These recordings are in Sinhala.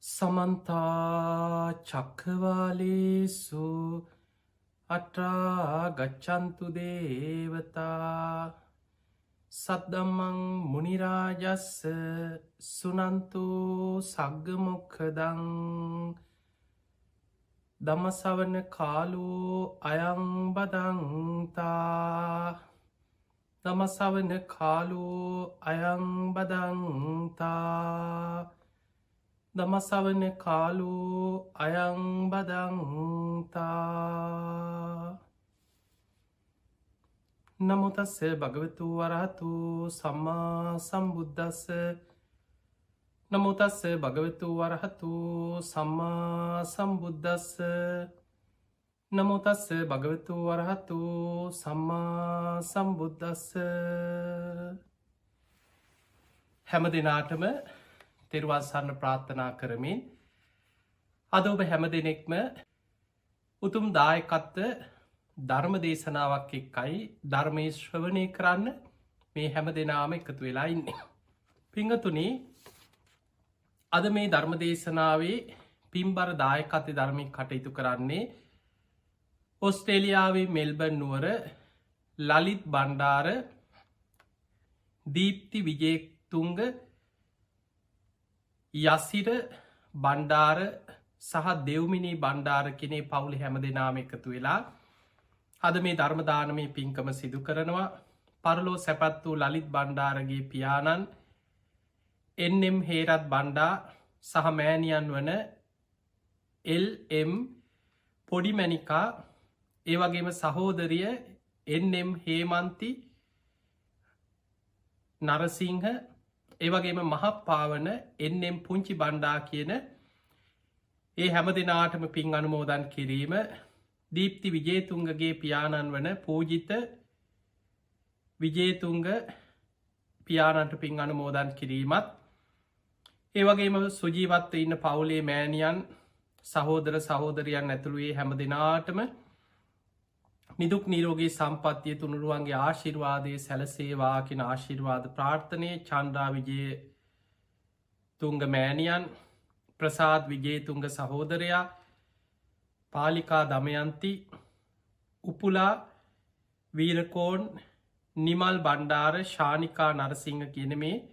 සමන්තා චක්කවාලේසු අට්‍රා ගච්චන්තු දේවතා සද්දම්මං මුනිරාජස්ස සුනන්තු සග්ගමොක්ඛදං දම්මසවන කාලෝ අයං බදන්තා දම්මසවන කාලෝ අයං බදන්තා දමසවන කාලු අයං බදන්තා නමුතස්ස භගවතු වරහතු සම්මා සම්බුද්ධස්ස නමුතස්ස භගවතු වරහතු සම්මා සම්බුද්ධස්ස නමුතස්ස භගවතු වරහතු සම්මා සම්බුද්ධස්ස හැම දෙනාටම තෙරුවන් සරණ ප්‍රාර්ථනා කරමින් අද ඔබ හැම දෙනෙක්ම උතුම් දායකත්ව ධර්ම දේශනාවක් එක්කයි ධර්මයේ ශ්‍රවණය කරන්න මේ හැම දෙනාම එකතු වෙලා ඉන්නේ. පිංගතුනි, අද මේ ධර්ම දේශනාවේ පින්බර දායකත්ව ධර්මයේ කටයුතු කරන්නේ ඕස්ට්‍රේලියාවේ මෙල්බර්න් නුවර ලලිත් බණ්ඩාර දීප්ති විජේතුංග යසිර බණ්ඩාර සහ දෙව්මිනී බණ්ඩාර කෙනේ පවුලි හැම දෙනාම එකතු වෙලා අද මේ ධර්මදානමය පින්කම සිදු කරනවා. පරලෝ සැපත් වූ ලලිත් බණ්ඩාරගේ පියාණන් එම් හේරත් බණ්ඩා සහ මෑණියන් වන එම් පොඩිමැනිකා ඒ වගේම සහෝදරිය එම් හේමන්ති නරසිංහ ඒවගේම මහපාවන එම් පුංචි බණ්ඩා කියන ඒ හැම දෙනාටම පින් අනුමෝදන් කිරීම දීප්ති විජේතුංගගේ පියාණන් වන පූජිත විජේතුංග පියාණන්ට පින් අනුමෝදන් කිරීමත් ඒවගේම සුජීවත්ව ඉන්න පවුලේ මෑණියන් සහෝදර සහෝදරයන් ඇතුළුවේ හැම දෙනාටම නිදුක් නිරෝගී සම්පත්තිය තුනුරුවන්ගේ ආශිර්වාදය සැලසේවා කියෙන ආශිර්වාද ප්‍රාර්ථනය චන්ද්‍රා විජේතුංග මෑණියන් ප්‍රසාද් විජේතුංග සහෝදරයා පාලිකා දමයන්ති උපුලා වීරකෝන් නිමල් බණ්ඩාර ශානිකා නරසිංහ කියන මේ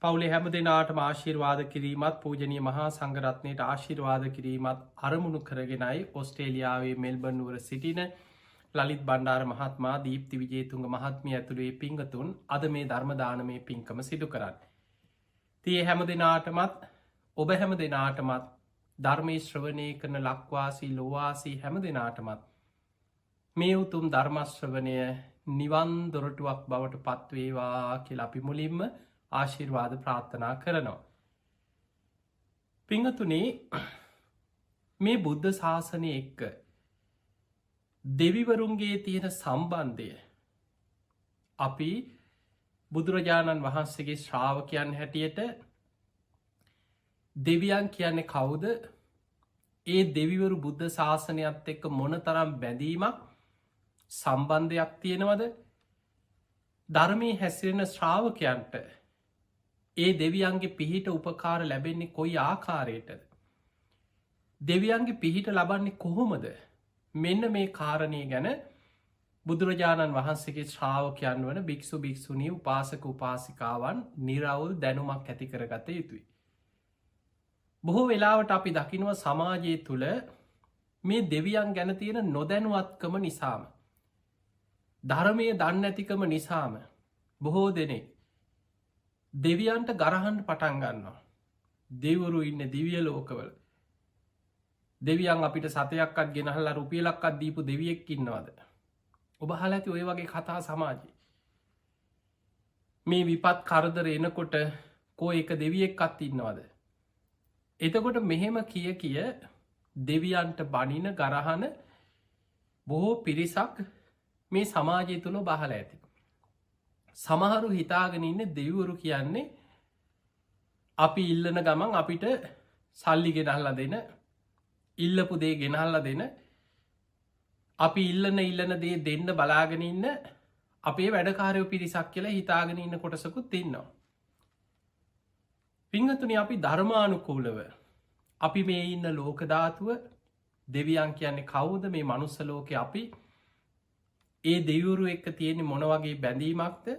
පවුලේ හැම දෙනාටම ආශිර්වාද කිරීමත් පූජනීය මහා සංඝරත්නයට ආශිර්වාද කිරීමත් අරමුණු කරගෙනයි ඕස්ට්‍රේලියාවේ මෙල්බර්න් නුවර සිටින ලලිත් බණ්ඩාර මහත්මයා දීප්ති විජේතුංග මහත්මිය ඇතුළුවේ පිංගතුන් අද මේ ධර්ම දානමය පින්කම සිදු කරන්නේ. තිය හැම දෙනාටමත් ඔබ හැම දෙනාටමත් ධර්මයේ ශ්‍රවණය කරන ලක්වාසී ලෝවාසී හැම දෙනාටමත් මේ උතුම් ධර්ම ශ්‍රවණය නිවන් දොරටුවක් බවට පත්වේවා කියලා අපි මුලින්ම ආශිර්වාද ප්‍රාර්ථනා කරනවා. පිංගතුනේ, මේ බුද්ධ ශාසනය එක්ක දෙවිවරුන්ගේ තියෙන සම්බන්ධය අපි බුදුරජාණන් වහන්සේගේ ශ්‍රාවකයන් හැටියට දෙවියන් කියන්නේ කවුද? ඒ දෙවිවරු බුද්ධ ශාසනයත් එක්ක මොන තරම් බැඳීමක් සම්බන්ධයක් තියෙනවද? ධර්මයේ හැසිරෙන ශ්‍රාවකයන්ට ඒ දෙවියන්ගේ පිහිට උපකාර ලැබෙන්නේ කොයි ආකාරයටද? දෙවියන්ගේ පිහිට ලබන්නේ කොහොමද? මෙන්න මේ කාරණය ගැන බුදුරජාණන් වහන්සේගේ ශ්‍රාවකයන් වන භික්ෂු භික්ෂුණී උපාසක උපාසිකාවන් නිරවුල් දැනුමක් ඇති කරගත යුතුයි. බොහෝ වෙලාවට අපි දකිනවා සමාජය තුළ මේ දෙවියන් ගැන තියෙන නොදැනුවත්කම නිසාම ධර්මය දන්නැතිකම නිසාම බොහෝ දෙනෙක් දෙවියන්ට ගරහන්ට පටන් ගන්නවා. දෙවරු ඉන්න දිවිය ලෝකවල දෙවියන් අපිට සතයක්කත් ගෙනහල්ලා රුපියලක්කත් දීපු දෙවියෙක් ඉන්නවද? ඔබ අහලා ඇති ඔය වගේ කතා සමාජයේ. මේ විපත් කරදර එනකොට කෝ එක දෙවියෙක්වත් ඉන්නවද? එතකොට මෙහෙම කිය දෙවියන්ට බනින ගරහන බොහෝ පිරිසක් මේ සමාජය තුළ බහල ඇති. සමහරු හිතාගෙන ඉන්න දෙවිවරු කියන්නේ අපි ඉල්ලන ගමන් අපිට සල්ලි ගෙනහල්ලා දෙන, ඉල්ලපු දේ ගෙනහල්ලා දෙන, අපි ඉල්ලන දේ දෙන්න බලාගෙන ඉන්න අපේ වැඩකාරයෝ පිරිසක් කියලා හිතාගෙන ඉන්න කොටසකුත් ඉන්නවා. පිංහතුනි අපි ධර්මානුකූලව අපි මේ ඉන්න ලෝකධාතුව දෙවියන් කියන්නේ කවුද මේ මනුස්ස ලෝක අපි ඒ දෙවුරු එක්ක තියෙන මොනවගේ බැඳීමක්ද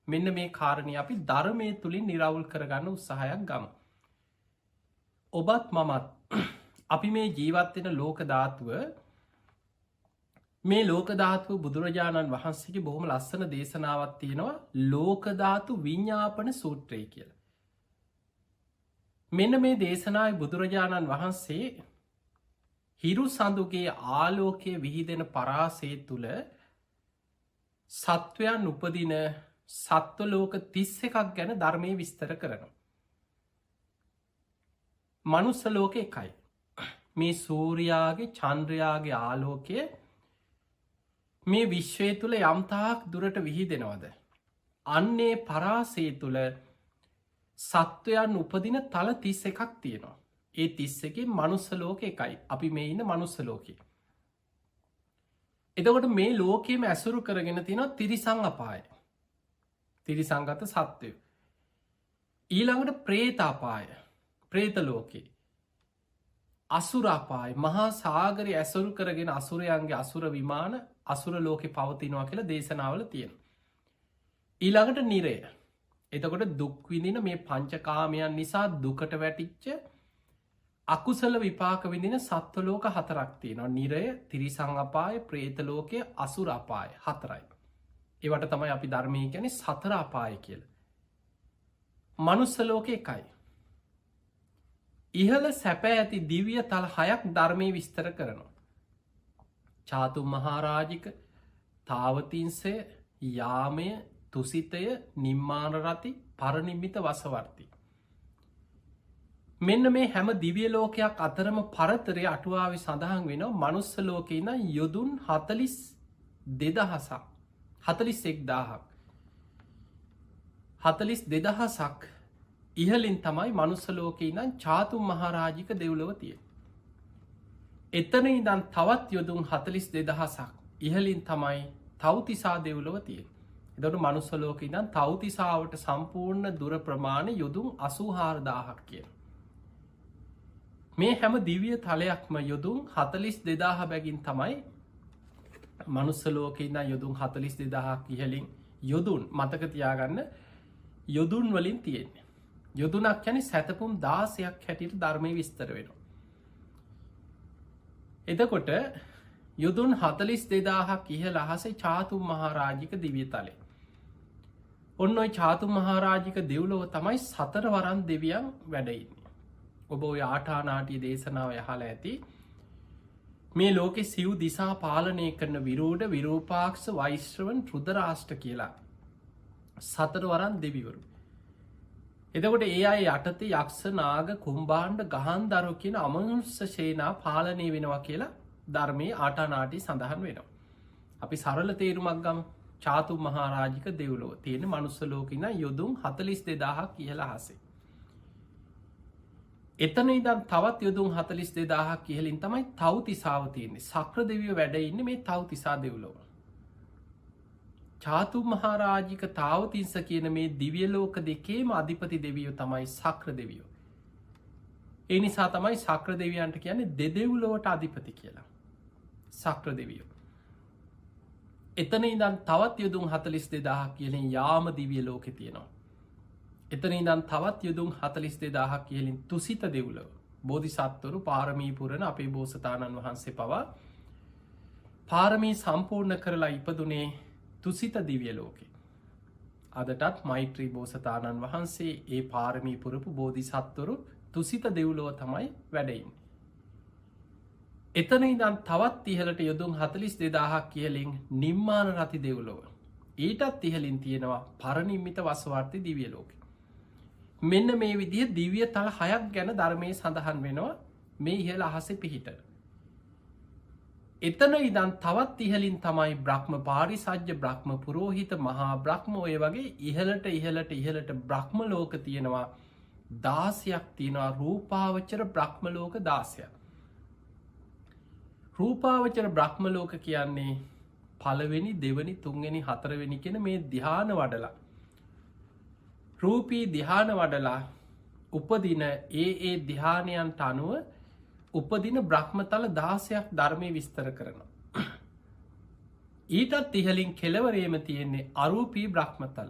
මෙන්න මේ කාරණය අපි ධර්මය තුළින් නිරවුල් කරගන්න උත්සාහයක් ගම. ඔබත් මමත් අපි මේ ජීවත්වෙන ලෝකධාතුව මේ ලෝකධාතුව බුදුරජාණන් වහන්සේගේ බොහොම ලස්සන දේශනාවත් තියෙනවා ලෝකධාතු විඤ්ඥාපන සූත්‍රය කියල. මෙන්න මේ දේශනාව බුදුරජාණන් වහන්සේ හිරු සඳුගේ ආලෝකය විහිදෙන පරාසේ තුළ සත්වයන් උපදින සත්ව ලෝක 31ක් ගැන ධර්මය විස්තර කරනවා. මනුස්ස ලෝක එකයි. මේ සූරයාගේ චන්ද්‍රයාගේ ආලෝකය මේ විශ්වය තුළ යම්තාක් දුරට විහිදෙනවද. අන්නේ පරාසේ තුළ සත්වයන් උපදින තල 31ක් තියෙනවා. ඒ 31 මනුස්ස ලෝක එකයි. අපි මේ ඉන්න මනුස්ස ලෝකේ. එතකොට මේ ලෝකයේම ඇසුරු කරගෙන තියෙනවා තිරිසං අපාය. තිරිසංගත සත්වය. ඊළඟට ප්‍රේතාපාය. ප්‍රේත ලෝකේ. අසුරාපාය මහා සාගරය ඇසුරු කරගෙන අසුරයන්ගේ අසුර විමාන අසුර ලෝකෙ පවතිනවා කියලා දේශනාවල තියෙන. ඊළඟට නිරය. එතකොට දුක්විදින මේ පංචකාමයන් නිසා දුකට වැටිච්ච අකුසල විපාක විදින සත්ව ලෝක 4ක් තියෙනවා. නිරය, තිරිසං අපාය, ප්‍රේත ලෝකය, අසුර අපාය 4යි. ඒවට තමයි අපි ධර්මයේ කියන්නේ සතර අපාය කියලා. මනුස්ස ලෝකේ එකයි. ඉහළ සැප ඇති දිව්‍ය තල 6ක් ධර්මයේ විස්තර කරනවා. චාතු මහරජික, තාවතින්සය, යාමය, තුසිතය, නිම්මාන රති, පරනිම්මිත වසවර්ති. මෙන්න මේ හැම දිවිය ලෝකයක් අතරම පරතරය අටුවාව සඳහන් වෙන මනුස්ස ලෝකෙන යොදුන් 42,000ක් 41,000ක් 42,000ක් ඉහලින් තමයි මනුස්ස ලෝකේ ඉඳන් චාතුම් මහරජික දෙව්ලොව තියෙන්නේ. එතන ඉඳන් තවත් යොදුන් 42,000ක් ඉහලින් තමයි තව්තිසා දෙව්ලොව තියෙන්නේ. එතකොට මනුස්ස ලෝකේ ඉඳන් තව්තිසාවට සම්පූර්ණ දුර ප්‍රමාණය යොදුන් 84,000ක් කියනවා. මේ හැම දිවිය තලයක්ම යොදුන් 42,000 බැගින් තමයි මනුස්ස ලෝකේ ඉඳන් යොදුන් 42,000ක් ඉහලින් යොදුන් මතක තියාගන්න යොදුන් වලින් තියෙන්නේ. යොදුනක් කියන්නේ සැතපුම් 16ක් හැටියට ධර්මයේ විස්තර වෙනවා. එතකොට යොදුන් 42,000ක් ඉහළ අහසේ චාතුම් මහරජික දිව්‍ය තලය. ඔන්න ඔය චාතුම් මහරජික දෙව්ලොව තමයි සතර වරන් දෙවියන් වැඩ ඉන්නේ. ඔබ ඔය ආටානාටිය දේශනාව යහලා ඇති මේ ලෝකෙ සිව් දිසා පාලනය කරන විරූඩ විරූපාක්ෂ වෛශ්‍රවන් රුදරාෂ්ට කියලා සතර වරන් දෙවිවරු. එතකොට ඒ අය යටතේ යක්ෂ නාග කුම්භාණ්ඩ ගහන්දරෝ කියන අමනුෂ්‍ය සේනා පාලනය වෙනවා කියලා ධර්මයේ ආටානාටි සඳහන් වෙනවා. අපි සරල තේරුමක් ගමු. චාතුම් මහරජික දෙව්ලොව තියෙන මනුස්ස ලෝකේ ඉඳන් යොදුන් 42,000ක් ඉහළ අහසේ. එතන ඉඳන් තවත් යොදුන් 42,000ක් ඉහළින් තමයි තව්තිසාව තියෙන්නේ. සක්‍ර දෙවියෝ වැඩ ඉන්නේ මේ තව්තිසා දෙව්ලොව. චාතුම් මහරජික තාවතින්ස කියන මේ දිව්‍ය ලෝක දෙකේම අධිපති දෙවියෝ තමයි සක්‍ර දෙවියෝ. ඒ නිසා තමයි සක්‍ර දෙවියන්ට කියන්නේ දෙදෙව්ලොවට අධිපති කියලා. සක්‍ර දෙවියෝ. එතන ඉඳන් තවත් යොදුන් 42,000ක් ඉහළින් යාම දිව්‍ය ලෝකේ තියෙනවා. එතන ඉඳන් තවත් යොදුන් 42,000ක් ඉහළින් තුසිත දෙව්ලොව. බෝධිසත්වරු පාරමී පුරන අපේ බෝසතාණන් වහන්සේ පවා පාරමී සම්පූර්ණ කරලා ඉපදුනේ තුසිත දිව්‍ය ලෝකේ. අදටත් මෛත්‍රී බෝසතාණන් වහන්සේ ඒ පාරමී පුරපු බෝධිසත්වරු තුසිත දෙව්ලොව තමයි වැඩ ඉන්නේ. එතන ඉඳන් තවත් ඉහළට යොදුන් 42,000ක් ඉහළින් නිම්මාන රති දෙව්ලොව. ඊටත් ඉහළින් තියෙනවා පරනිම්මිත වසවර්ති දිව්‍ය ලෝකේ. මෙන්න මේ විදිහ දිව්‍ය තල 6ක් ගැන ධර්මයේ සඳහන් වෙනවා මේ ඉහළ අහසේ පිහිට. එතන ඉඳන් තවත් ඉහළින් තමයි බ්‍රහ්ම පාරිසජ්‍ය බ්‍රහ්ම පුරෝහිත මහා බ්‍රහ්ම ඔය වගේ ඉහළට බ්‍රහ්ම ලෝක තියෙනවා 16ක් තියෙනවා රූපාවචර බ්‍රහ්ම ලෝක 16ක්. රූපාවචර බ්‍රහ්ම ලෝක කියන්නේ පළවෙනි දෙවනි තුන්වෙනි හතරවෙනි කියන මේ ධ්‍යාන වඩලා රූපී ධ්‍යාන වඩලා උපදින ඒ ධ්‍යානයන්ට අනුව උපදින බ්‍රහ්මතල 16ක් ධර්මය විස්තර කරනවා. ඊටත් ඉහලින් කෙලවරේම තියෙන්නේ අරූපී බ්‍රහ්මතල.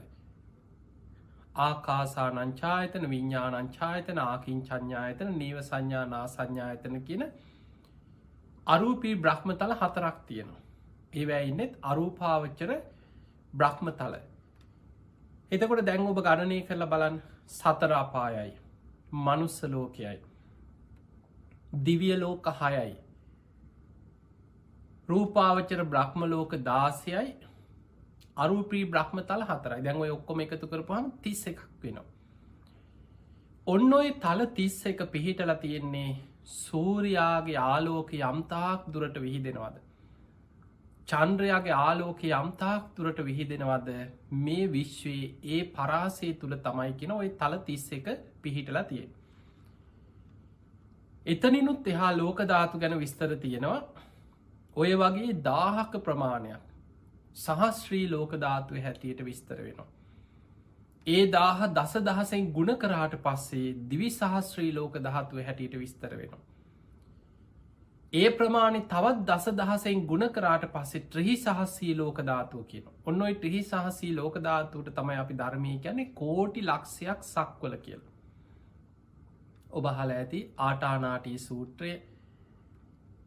ආකාසානංචායතන විඤ්ඤාණංචායතන ආකින්චඤ්ඤායතන නීව සංඥා නා සංඥායතන කියන අරූපී බ්‍රහ්මතල 4ක් තියෙනවා. ඒවැ ඉන්නෙත් අරූපාවචර බ්‍රහ්මතල. එතකොට දැන් ඔබ ගණනය කරලා බලන්න සතර අපායයි, මනුස්ස ලෝකයයි, දිව්‍ය ලෝක 6යි, රූපාවචර බ්‍රහ්ම ලෝක 16යි, අරූපී බ්‍රහ්මතල 4යි. දැන් ඔය ඔක්කොම එකතු කරපුවාම 31ක් වෙනවා. ඔන්න ඔය තල 31 පිහිටලා තියෙන්නේ සූර්යාගේ ආලෝකය යම්තාක් දුරට විහිදෙනවද, චන්ද්‍රයාගේ ආලෝකය යම්තාක් දුරට විහිදෙනවද මේ විශ්වයේ ඒ පරාසය තුළ තමයි කියන ඔය තල 31 පිහිටලා තියෙන්නේ. එතනිනුත් එහා ලෝක ධාතු ගැන විස්තර තියෙනවා. ඔය වගේ 1000ක ප්‍රමාණයක් සහස්ත්‍රී ලෝක ධාතුවේ හැටියට විස්තර වෙනවා. ඒ 1000 දසදහසෙන් ගුණ කරාට පස්සේ දිවි සහස්ත්‍රී ලෝක ධාතුවේ හැටියට විස්තර වෙනවා. ඒ ප්‍රමාණි තවත් දසදහසෙන් ගුණ කරාට පස්සේ ත්‍රිහි සහස්සී ලෝක ධාතුව කියනවා. ඔන්න ඔය ත්‍රිහි සහස්සී ලෝක ධාතුවට තමයි අපි ධර්මය කියන්නේ කෝටි ලක්ෂයක් සක්වල කියලා. ඔබ අහලා ඇති ආටානාටි සූත්‍රය,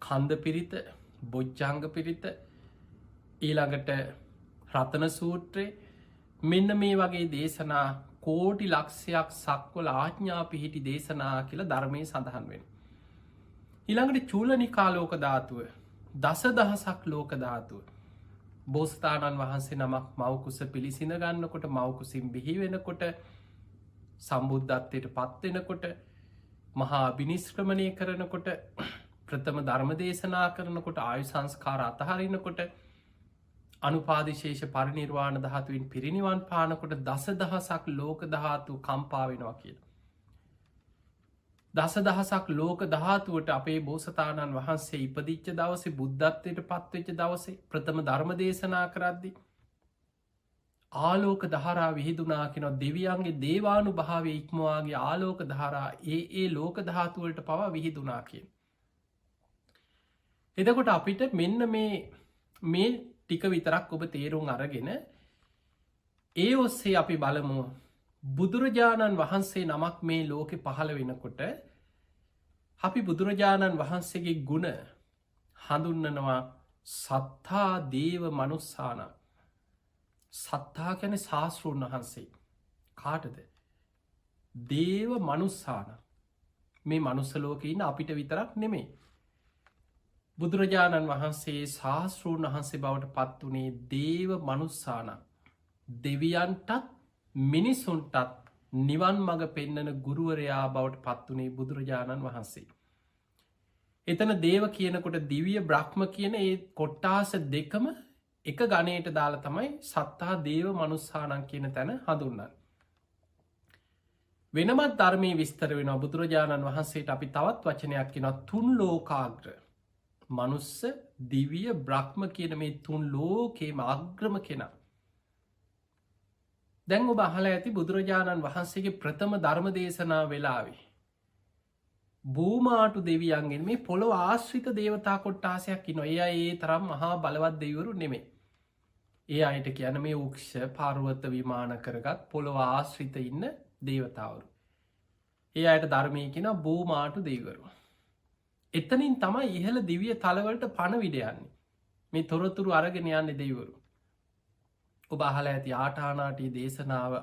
කන්ද පිරිත, බොජ්ජංග පිරිත, ඊළඟට රතන සූත්‍රය, මෙන්න මේ වගේ දේශනා කෝටි ලක්ෂයක් සක්වල ආඥා පිහිටි දේශනා කියලා ධර්මයේ සඳහන් වෙනවා. ඊළඟට චූලනිකා ලෝක ධාතුව, දසදහසක් ලෝක ධාතුව. බෝසතාණන් වහන්සේ නමක් මව්කුස පිළිසිඳ ගන්නකොට, මව්කුසින් බිහි වෙනකොට, සම්බුද්ධත්වයට පත් වෙනකොට, මහා අභිනිෂ්ක්‍රමණය කරනකොට, ප්‍රථම ධර්ම දේශනා කරනකොට, ආයු සංස්කාර අතහරිනකොට, අනුපාදිශේෂ පරිනිර්වාණ ධාතුවෙන් පිරිනිවන් පානකොට දසදහසක් ලෝක ධාතු කම්පා වෙනවා කියලා. දසදහසක් ලෝක ධාතුවට අපේ බෝසතාණන් වහන්සේ ඉපදිච්ච දවසේ, බුද්ධත්වයට පත්වෙච්ච දවසේ, ප්‍රථම ධර්ම දේශනා කරද්දි ආලෝක ධාරා විහිදුනා කෙනවා. දෙවියන්ගේ දේවානු භාවය ඉක්මවාගේ ආලෝක ධාරා ඒ ලෝක ධාතුවලට පවා විහිදුනා කියන. එතකොට අපිට මෙන්න මේ ටික විතරක් ඔබ තේරුම් අරගෙන ඒ ඔස්සේ අපි බලමු බුදුරජාණන් වහන්සේ නමක් මේ ලෝකෙ පහළ වෙනකොට අපි බුදුරජාණන් වහන්සේගේ ගුණ හඳුන්නනවා සත්තා දේව මනුස්සාන. සත්තා ගැන ශාස්තෘන් වහන්සේ කාටද? දේව මනුස්සාන. මේ මනුස්සලෝකඉන්න අපිට විතරක් නෙමේ. බුදුරජාණන් වහන්සේ ශාස්තෘන් වහන්සේ බවට පත් වනේ දේව මනුස්සාන. දෙවියන්ටත් මිනිසුන්ටත් නිවන් මඟ පෙන්නන ගුරුවරයා බවට පත් වනේ බුදුරජාණන් වහන්සේ. එතන දේව කියනකොට දිවිය බ්‍රහ්ම කියන ඒ කොට්ටාස දෙකම එක ගණයට දාලා තමයි සත්තා දේව මනුස්සානන් කියන තැන හඳුන්නන්න. වෙනමත් ධර්මය විස්තර වෙන බුදුරජාණන් වහන්සේට අපි තවත් වචනයක් කියෙන තුන් ලෝකාග්‍ර. මනුස්ස, දිවිය, බ්‍රහ්ම කියන මේ තුන් ලෝකේම අග්‍රම කෙනා. දැන් ඔබ අහලා ඇති බුදුරජාණන් වහන්සේගේ ප්‍රථම ධර්ම දේශනා වෙලාවේ භූමාටු දෙවියන්ගෙන් මේ පොළොව ආශ්‍රිත දේවතා කොට්ටාසයක් ඉන්නවා. ඒ අය ඒ තරම් මහා බලවත් දෙවිවරු නෙමෙයි. ඒ අයට කියන මේ උක්ෂ පර්වත විමාන කරගත් පොළොව ආශ්‍රිත ඉන්න දේවතාවරු. ඒ අයට ධර්මය කියන භූමාටු දෙවිවරු. එතනින් තමයි ඉහළ දිවිය තලවලට පණවිඩ යන්නේ. මේ තොරතුරු අරගෙන යන්නේ දෙවිවරු. ඔබ අහලා ඇති ආටානාටි දේශනාව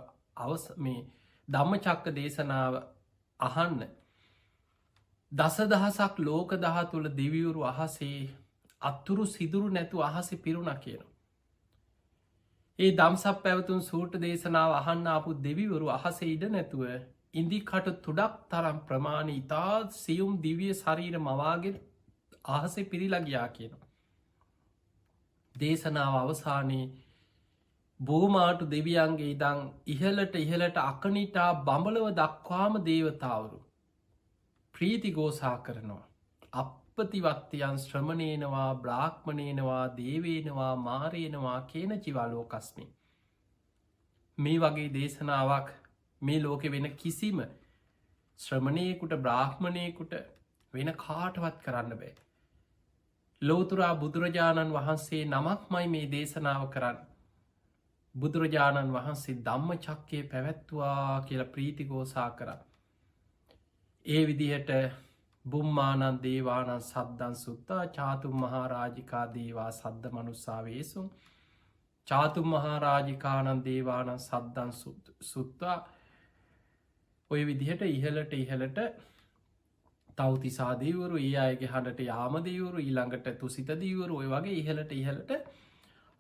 මේ ධම්මචක්ක දේශනාව අහන්න. දසදහසක් ලෝක ධාතුල දෙවිවරු අහසේ අත්තුරු සිදුරු නැතු අහසෙ පිරුණ කියන. ඒ දම්සක් පැවතුන් සූට දේශනාව අහන්න අපපු දෙවිවරු අහසේ ඉඩ නැතුව ඉන්දිකට තුඩක් තරම් ප්‍රමාණ ඉතාත් සියුම් දිවිය ශරීර මවාගෙන අහසේ පිරිලා ගියා කියනවා. දේශනාව අවසානයේ බෝමාටු දෙවියන්ගේ ඉදං ඉහලට අකනිටා බඹලව දක්වාම දේවතාවරු ප්‍රීති ගෝසා කරනවා. අපපතිවත්තියන් ශ්‍රමණයනවා, බ්‍රාහ්මණයනවා, දේවේනවා, මාරයනවා කියන ජිවාලෝකස්මි. මේ වගේ දේශනාවක් මේ ලෝකෙ වෙන කිසිම ශ්‍රමණයකුට බ්‍රාහ්මණයකුට වෙන කාටවත් කරන්න බෑ. ලෝතුරා බුදුරජාණන් වහන්සේ නමක්මයි මේ දේශනාව කරන්න. බුදුරජාණන් වහන්සේ ධම්ම චක්කය පැවැත්තුවා කියල ප්‍රීතිගෝසා කර. ඒ විදිහට බුම්මානන් දේවානන් සද්දන් සුත්තා චාතුම් මහාරාජිකා දේවා සද්ධ මනුස්සාවේසුම් චාතුම් මහාරාජිකානන් දේවානන් සද්දන් සුත්තා ඔය විදිහට ඉහලට තවතිසාදීවරු ඒ අයගේ හඬට යාමදීවරු ඊළඟට තුසිතදීවරු ඔය වගේ ඉහලට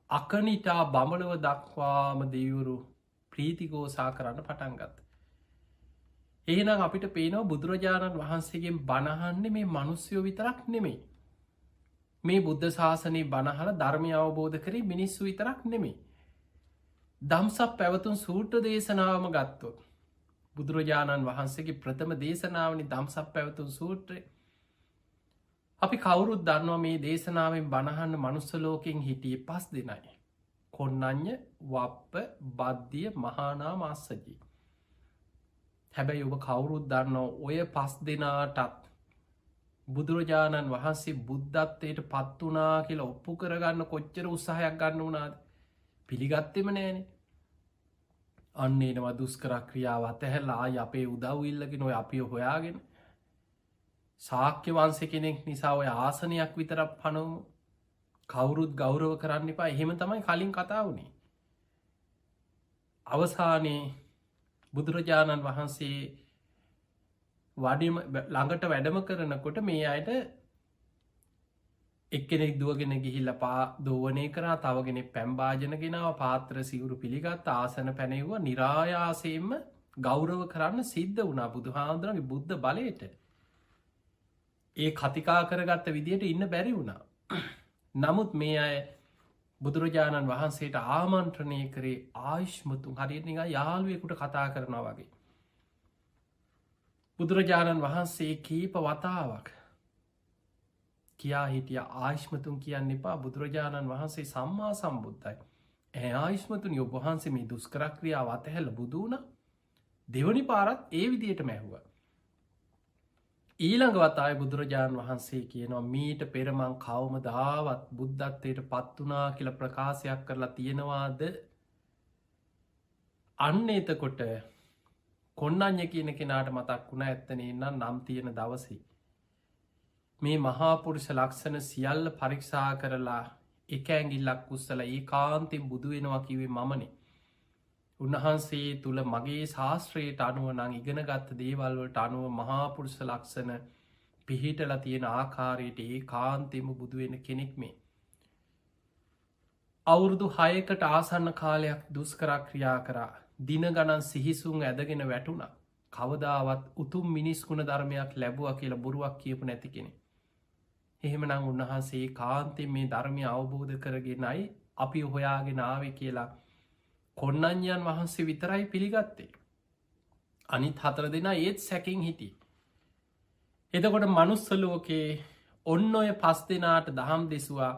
අකනිටා බමලව දක්වාම දීවරු ප්‍රීතිගෝසා කරන්න පටන්ගත්. එහෙනම් අපිට පේනව බුදුරජාණන් වහන්සේගෙන් බණහන්නේ මේ මනුස්්‍යයෝ විතරක් නෙමේ. මේ බුද්ධ ශාසනය බණහල ධර්මය අවබෝධ කරේ මිනිස්සු විතරක් නෙමේ. දම්සක් පැවතුන් සූට්‍ර දේශනාවම ගත්තොත්. බුදුරජාණන් වහන්සේගේ ප්‍රථම දේශනාවනි දම්සක් පැවතුන් සූත්‍රය. අපි කවුරුත් දන්නවා මේ දේශනාවෙන් බණහන්න මනුස්සලෝකෙන් හිටිය 5 දෙනයි. කොන්නං්ඥ වප්ප බද්ධිය මහානා මාස්සජී. හැබැයි ඔබ කවුරුත් දන්නවා ඔය 5 දෙනාටත් බුදුරජාණන් වහන්සේ බුද්ධත්වයට පත් වනා කියලා ඔප්පු කරගන්න කොච්චර උත්සාහයක් ගන්න වනාද පිළිගත්තෙම නෑනේ. අන්නේනවා දුස්කර ක්‍රියාව අතැහැල්ලා අපේ උදව් ඉල්ලගෙන ඔය අපි හොයාගෙන සාක්‍ය වන්ස කෙනෙක් නිසා ඔය ආසනයක් විතරක් පනවමු කවුරුත් ගෞරව කරන්න එපා එහෙම තමයි කලින් කතා වුණේ. අවසානයේ බුදුරජාණන් වහන්සේ වඩිම ළඟට වැඩම කරනකොට මේ අයට එක්කෙනෙක් දුවගෙන ගිහිල්ල පා දෝවනය කරා තවගෙන පැම්භාජනගෙනාව පාත්‍ර සිවුරු පිළිගත් ආසන පැනෙව්ව නිරායාසයෙන්ම ගෞරව කරන්න සිද්ධ වනා බුදු හාමුදුරන්ගේ බුද්ධ බලයට ඒ කතිකා කරගත්ත විදියට ඉන්න බැරි වුණා. නමුත් මේ අය බුදුරජාණන් වහන්සේට ආමන්ත්‍රණය කරේ ආයුෂ්මතුන් හරියට නිකන් යාළුවෙකුට කතා කරනවා වගේ. බුදුරජාණන් වහන්සේ කීප වතාවක් කියා හිටිය ආයුෂ්මතුන් කියන්න එපා බුදුරජාණන් වහන්සේ සම්මා සම්බුද්ධයි. ඇ ආයුෂ්මතුනි ඔබ වහන්සේ මේ දුස්කරක්‍රියාව අතහැරලා බුදු වුණා. දෙවනි පාරත් ඒ විදියට මැහුවා. ඊළඟ වතාවේ බුදුරජාණන් වහන්සේ කියනවා මීට පෙර මං කවමදාවත් බුද්ධත්වයට පත් වුණා කියලා ප්‍රකාශයක් කරලා තියෙනවාද? අන්න එතකොට කොන්නඤ්ඤ කියන කෙනාට මතක් වුණා ඇත්තනේ නම් තියෙන දවසේ මේ මහා පුරුෂ ලක්ෂණ සියල්ල පරීක්ෂා කරලා එක ඇඟිල්ලක් උස්සලා ඒකාන්තයෙන් බුදු වෙනවා කිව්වේ මමනේ. උන්වහන්සේ තුළ මගේ ශාස්ත්‍රයට අනුව නං ඉගෙනගත්ත දේවල්වලට අනුව මහාපුරුෂ ලක්ෂණ පිහිටල තියෙන ආකාරයට ඒ කාන්තෙම බුදුවෙන කෙනෙක් මේ. අවුරුදු 6කට ආසන්න කාලයක් දුස්කරක් ක්‍රියා කරා දින ගණන් සිහිසුන් ඇදගෙන වැටුණ කවදාවත් උතුම් මිනිස්කුණ ධර්මයක් ලැබුව කියලා බොරුවක් කියපු නැති කෙනෙ. එහෙමනම් උන්වහන්සේ කාන්තෙන් මේ ධර්මය අවබෝධ කරගෙනයි අපි හොයාගෙන ආවේ කියලා කොන්නඤ්ඤයන් වහන්සේ විතරයි පිළිගත්තේ. අනිත් 4 දෙනා ඒත් සැකෙන් හිටියේ. එතකොට මනුස්ස ලෝකේ ඔන්න ඔය 5 දෙනාට දහම් දෙසුවා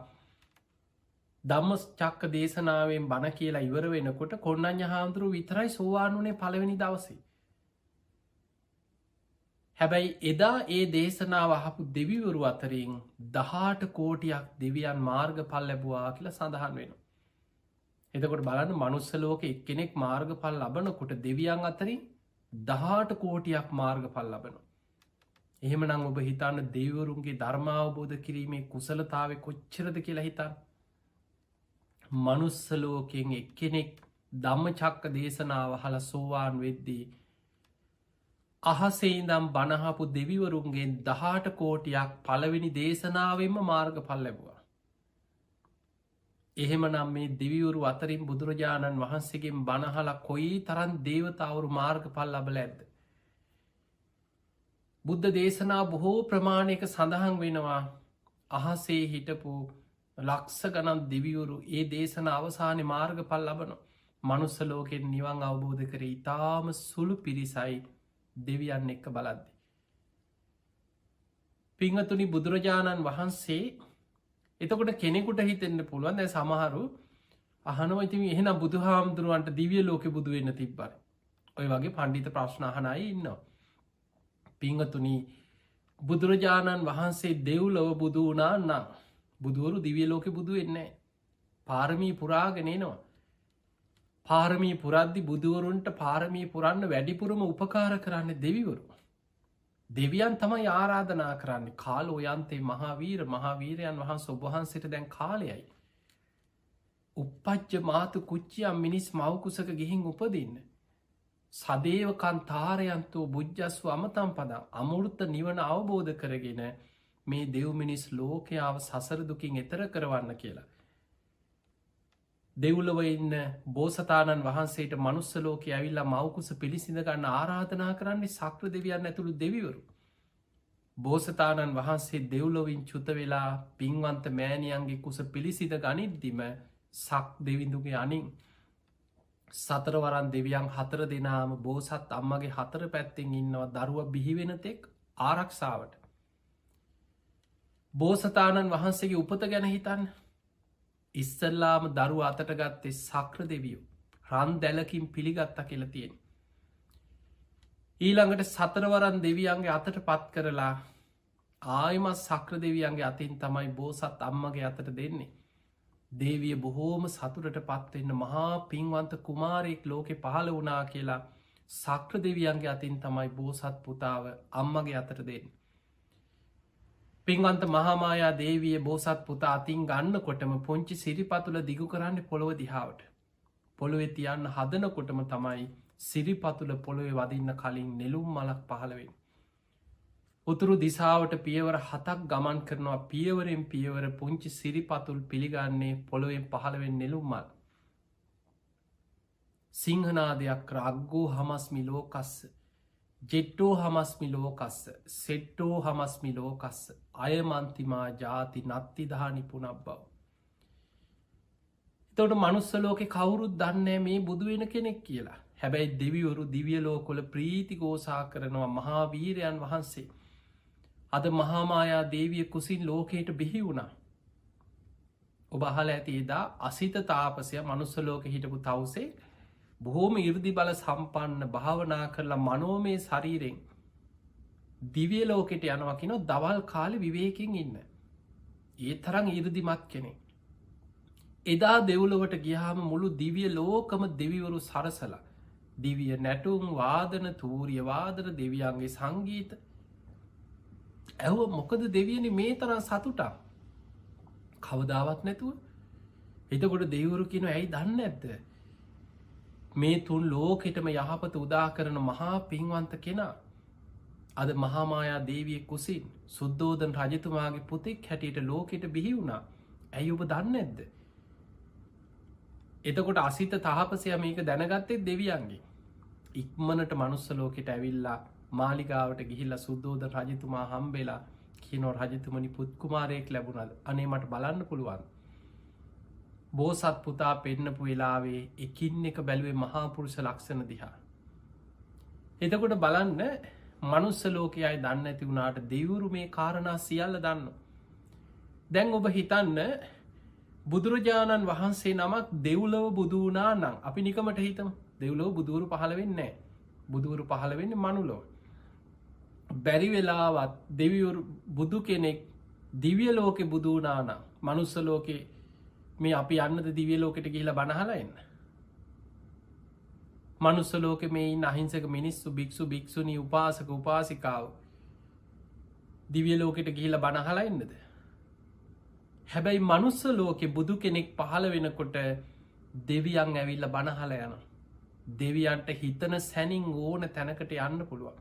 ධම්මචක්ක දේශනාවෙන් බණ කියලා ඉවර වෙනකොට කොන්නඤ්ඤ හාමුදුරුවෝ විතරයි සෝවාන් වුණේ පළවෙනි දවසේ. හැබැයි එදා ඒ දේශනාව අහපු දෙවිවරු අතරින් 18 කෝටියක් දෙවියන් මාර්ගඵල ලැබුවා කියලා සඳහන් වෙනවා. එතකොට බලන්න මනුස්ස ලෝකෙ එක්කෙනෙක් මාර්ගඵල ලබනකොට දෙවියන් අතරින් 18 කෝටියක් මාර්ගඵල ලබනවා. එහෙමනම් ඔබ හිතන්න දෙවිවරුන්ගේ ධර්මාවබෝධ කිරීමේ කුසලතාවය කොච්චරද කියලා හිතන්න. මනුස්ස ලෝකෙන් එක්කෙනෙක් ධම්මචක්ක දේශනාව අහලා සෝවාන් වෙද්දී අහසේ ඉඳන් බණහපු දෙවිවරුන්ගේ 18 කෝටියක් පළවෙනි දේශනාවෙන්ම මාර්ගඵල ලැබුවා. එහෙමනම් මේ දෙවිවරු අතරින් බුදුරජාණන් වහන්සේගෙන් බණහලා කොයි තරම් දේවතාවරු මාර්ගඵල ලබලා ඇද්ද? බුද්ධ දේශනා බොහෝ ප්‍රමාණයක සඳහන් වෙනවා අහසේ හිටපු ලක්ෂ ගණන් දෙවිවරු ඒ දේශන අවසානයේ මාර්ගඵල ලබනවා. මනුස්ස ලෝකෙන් නිවන් අවබෝධ කර ඉතාම සුළු පිරිසයි දෙවියන් එක්ක බලද්දි. පිංහතුනි බුදුරජාණන් වහන්සේ එතකොට කෙනෙකුට හිතෙන්න්න පුළුවන් දැ සමහරු අහනවා ඉතින් එහෙනම් බුදු හාමුදුරුවන්ට දිවිය ලෝකෙ බුදු වෙන්න තිබ්බයි. ඔය වගේ පණ්ඩිත ප්‍රශ්න අහනයි ඉන්නවා. පිංහතුනි බුදුරජාණන් වහන්සේ දෙව්ලොව බුදු වනා නම් බුදුවරු දිවිය ලෝක බුදු වෙන්නේ පාරමී පුරාගෙනනවා. පාරමී පුරද්දි බුදුවරුන්ට පාරමී පුරන්න වැඩිපුරම උපකාර කරන්න දෙවිවරු. දෙවියන් තමයි ආරාධනා කරන්නේ කාල ඔයන්තේ මහාවීරයන් වහන්ස ඔබහන්සට දැන් කාලයයි. උපච්ච මාතු කුච්චියම් මිනිස් මවකුසක ගිහින් උපදින්න. සදේවකන් තාරයන්තෝ බුද්ධස්ව අමතම් පදම් අමුෘත්ත නිවන අවබෝධ කරගෙන මේ දෙව් මිනිස් ලෝකයාව සසරදුකින් එතර කරවන්න කියලා. දෙව්ලොව ඉන්න බෝසතාණන් වහන්සේට මනුස්ස ලෝක ඇවිල්ලා මවකුස පිළිසිඳ ගන්න ආරාධනා කරන්නේ සක්‍ර දෙවියන් ඇතුළු දෙවිවරු. බෝසතාණන් වහන්සේ දෙව්ලොවින් චුත වෙලා පින්වන්ත මෑණියන්ගේ කුස පිළිසිඳ ගනිද්දිම සක් දෙවිඳුගේ අනින් සතරවරන් දෙවියන් 4 දෙනාම බෝසත් අම්මගේ 4 පැත්තෙන් ඉන්නවා දරුව බිහිවෙනතෙක් ආරක්ෂාවට. බෝසතාණන් වහන්සේගේ උපත ගැන හිතන්න ඉස්සල්ලාම දරුව අතට ගත්තේ සක්‍ර දෙවියෝ රන් දැලකින් පිළිගත්ත කියලතියෙන්. ඊළඟට සතරවරන් දෙවියන්ගේ අතට පත් කරලා ආයමත් සක්‍ර දෙවියන්ගේ අතින් තමයි බෝසත් අම්මගේ අතට දෙන්නේ. දේවිය බොහෝම සතුරට පත්වෙන්න මහා පින්වන්ත කුමාරයෙක් ලෝකෙ පහළ වනා කියලා සක්‍ර දෙවියන්ගේ අතින් තමයි බෝසත් පුතාව අම්මගේ අතට දෙන්න. පින්වන්ත මහාමායා දේවිය බෝසත් පුතා අතින් ගන්න කොටම පොංචි සිරිපතුල දිගු කරන්න පොළොව දිහාවට. පොළොවෙ තියන්න හදනකොටම තමයි සිරිපතුල පොළොවෙ වදින්න කලින් නෙළුම් මලක් පහළවෙන්. උතුරු දිසාවට පියවර 7ක් ගමන් කරනවා පියවරෙන් පියවර පුංචි සිරිපතුල් පිළිගන්නේ පොළොවෙන් පහළවෙන් නෙළුම් මල්. සිංහනාදයක් රග්ගෝ හමස්මි ලෝකස්ස ජෙට්ටෝ හමස්මි ලෝකස්ස සෙට්ටෝ හමස්මි ලෝකස්ස අයමන්තිමා ජාති නත්තිදහනි පුනක් බව. එතවට මනුස්සලෝක කවුරුත් දන්නේ මේ බුදුවෙන කෙනෙක් කියලා. හැබැයි දෙවිවරු දිවියලෝකොල ප්‍රීති ගෝසා කරනවා මහාවීරයන් වහන්සේ. අද මහාමායා දේවිය කුසින් ලෝකයට බිහි වුණා. ඔබ අහල ඇති එදා අසිත තාපසය මනුස්සලෝක හිටපු තවසේ බොහෝම ඉර්දි බල සම්පන්න භාවනා කරලා මනෝමය ශරීරෙන් දිවිය ලෝකෙට යනවා කිනො දවල් කාලෙ විවේකින් ඉන්න. ඒ තරං ඉරදිමත් කෙනෙ. එදා දෙව්ලොවට ගියාම මුළු දිවිය ලෝකම දෙවිවරු සරසල. දිවිය නැටුම් වාදන තූරිය වාදන දෙවියන්ගේ සංගීත ඇව මොකද දෙවියනි මේ තරම් සතුටක් කවදාවත් නැතුව. එතකොට දෙවරු කියන ඇයි දන්න ඇත්ද. මේ තුන් ලෝකෙටම යහපත උදා කරන මහා පින්වන්ත කෙනා අද මහාමායා දේවිය කුසින් සුද්දෝදන් රජතුමාගේ පුතෙක් හැටියට ලෝකෙට බිහි වුණා. ඇයි ඔබ දන්න ඇද්ද. එතකොට අසිත තාපසය මේක දැනගත්තේ දෙවියන්ගේ. ඉක්මනට මනුස්ස ලෝකෙට ඇවිල්ලා මාලිගාවට ගිහිල්ල සුද්දෝදන් රජතුමා හම්බෙලා කියනෝ රජතුමනි පුත්කුමාරයෙක් ලැබුණද අනේ මට බලන්න පුළුවන්. බෝසත් පුතා පෙන්නපු වෙලාවේ එකින් එක බැලුවේ මහාපුරුෂ ලක්ෂණ දිහා. එතකොට බලන්න මනුස්ස ලෝකයයි දන්න ඇති වුණාට දෙවුරු මේ කාරණා සියල්ල දන්න. දැන් ඔබ හිතන්න බුදුරජාණන් වහන්සේ නමක් දෙව්ලව බුදුනා නම් අපි නිකමට හිතම දෙව්ලෝ බුදුරු පහළ වෙන්නේ බුදුරු පහළ වෙන්න මනුලෝ. බැරි වෙලාවත් දෙවිවරු බුදු කෙනෙක් දිවිය ලෝකෙ බුදුනානම් මනුස්ස ලෝකෙ මේ අපි යන්නද දිවිය ලෝකෙට ගිහිලා බණහලා එන්න. මනුස්ස ලෝකෙ මේ අහිංසක මිනිස්සු භික්ෂු භික්ෂුණී උපාසක උපාසිකාව දිවිය ලෝකෙට ගිහිලා බණහලා එන්නද. හැබැයි මනුස්ස ලෝකෙ බුදු කෙනෙක් පහළ වෙනකොට දෙවියන් ඇවිල්ල බණහල යන. දෙවියන්ට හිතන සැනින් ඕන තැනකට යන්න පුළුවන්.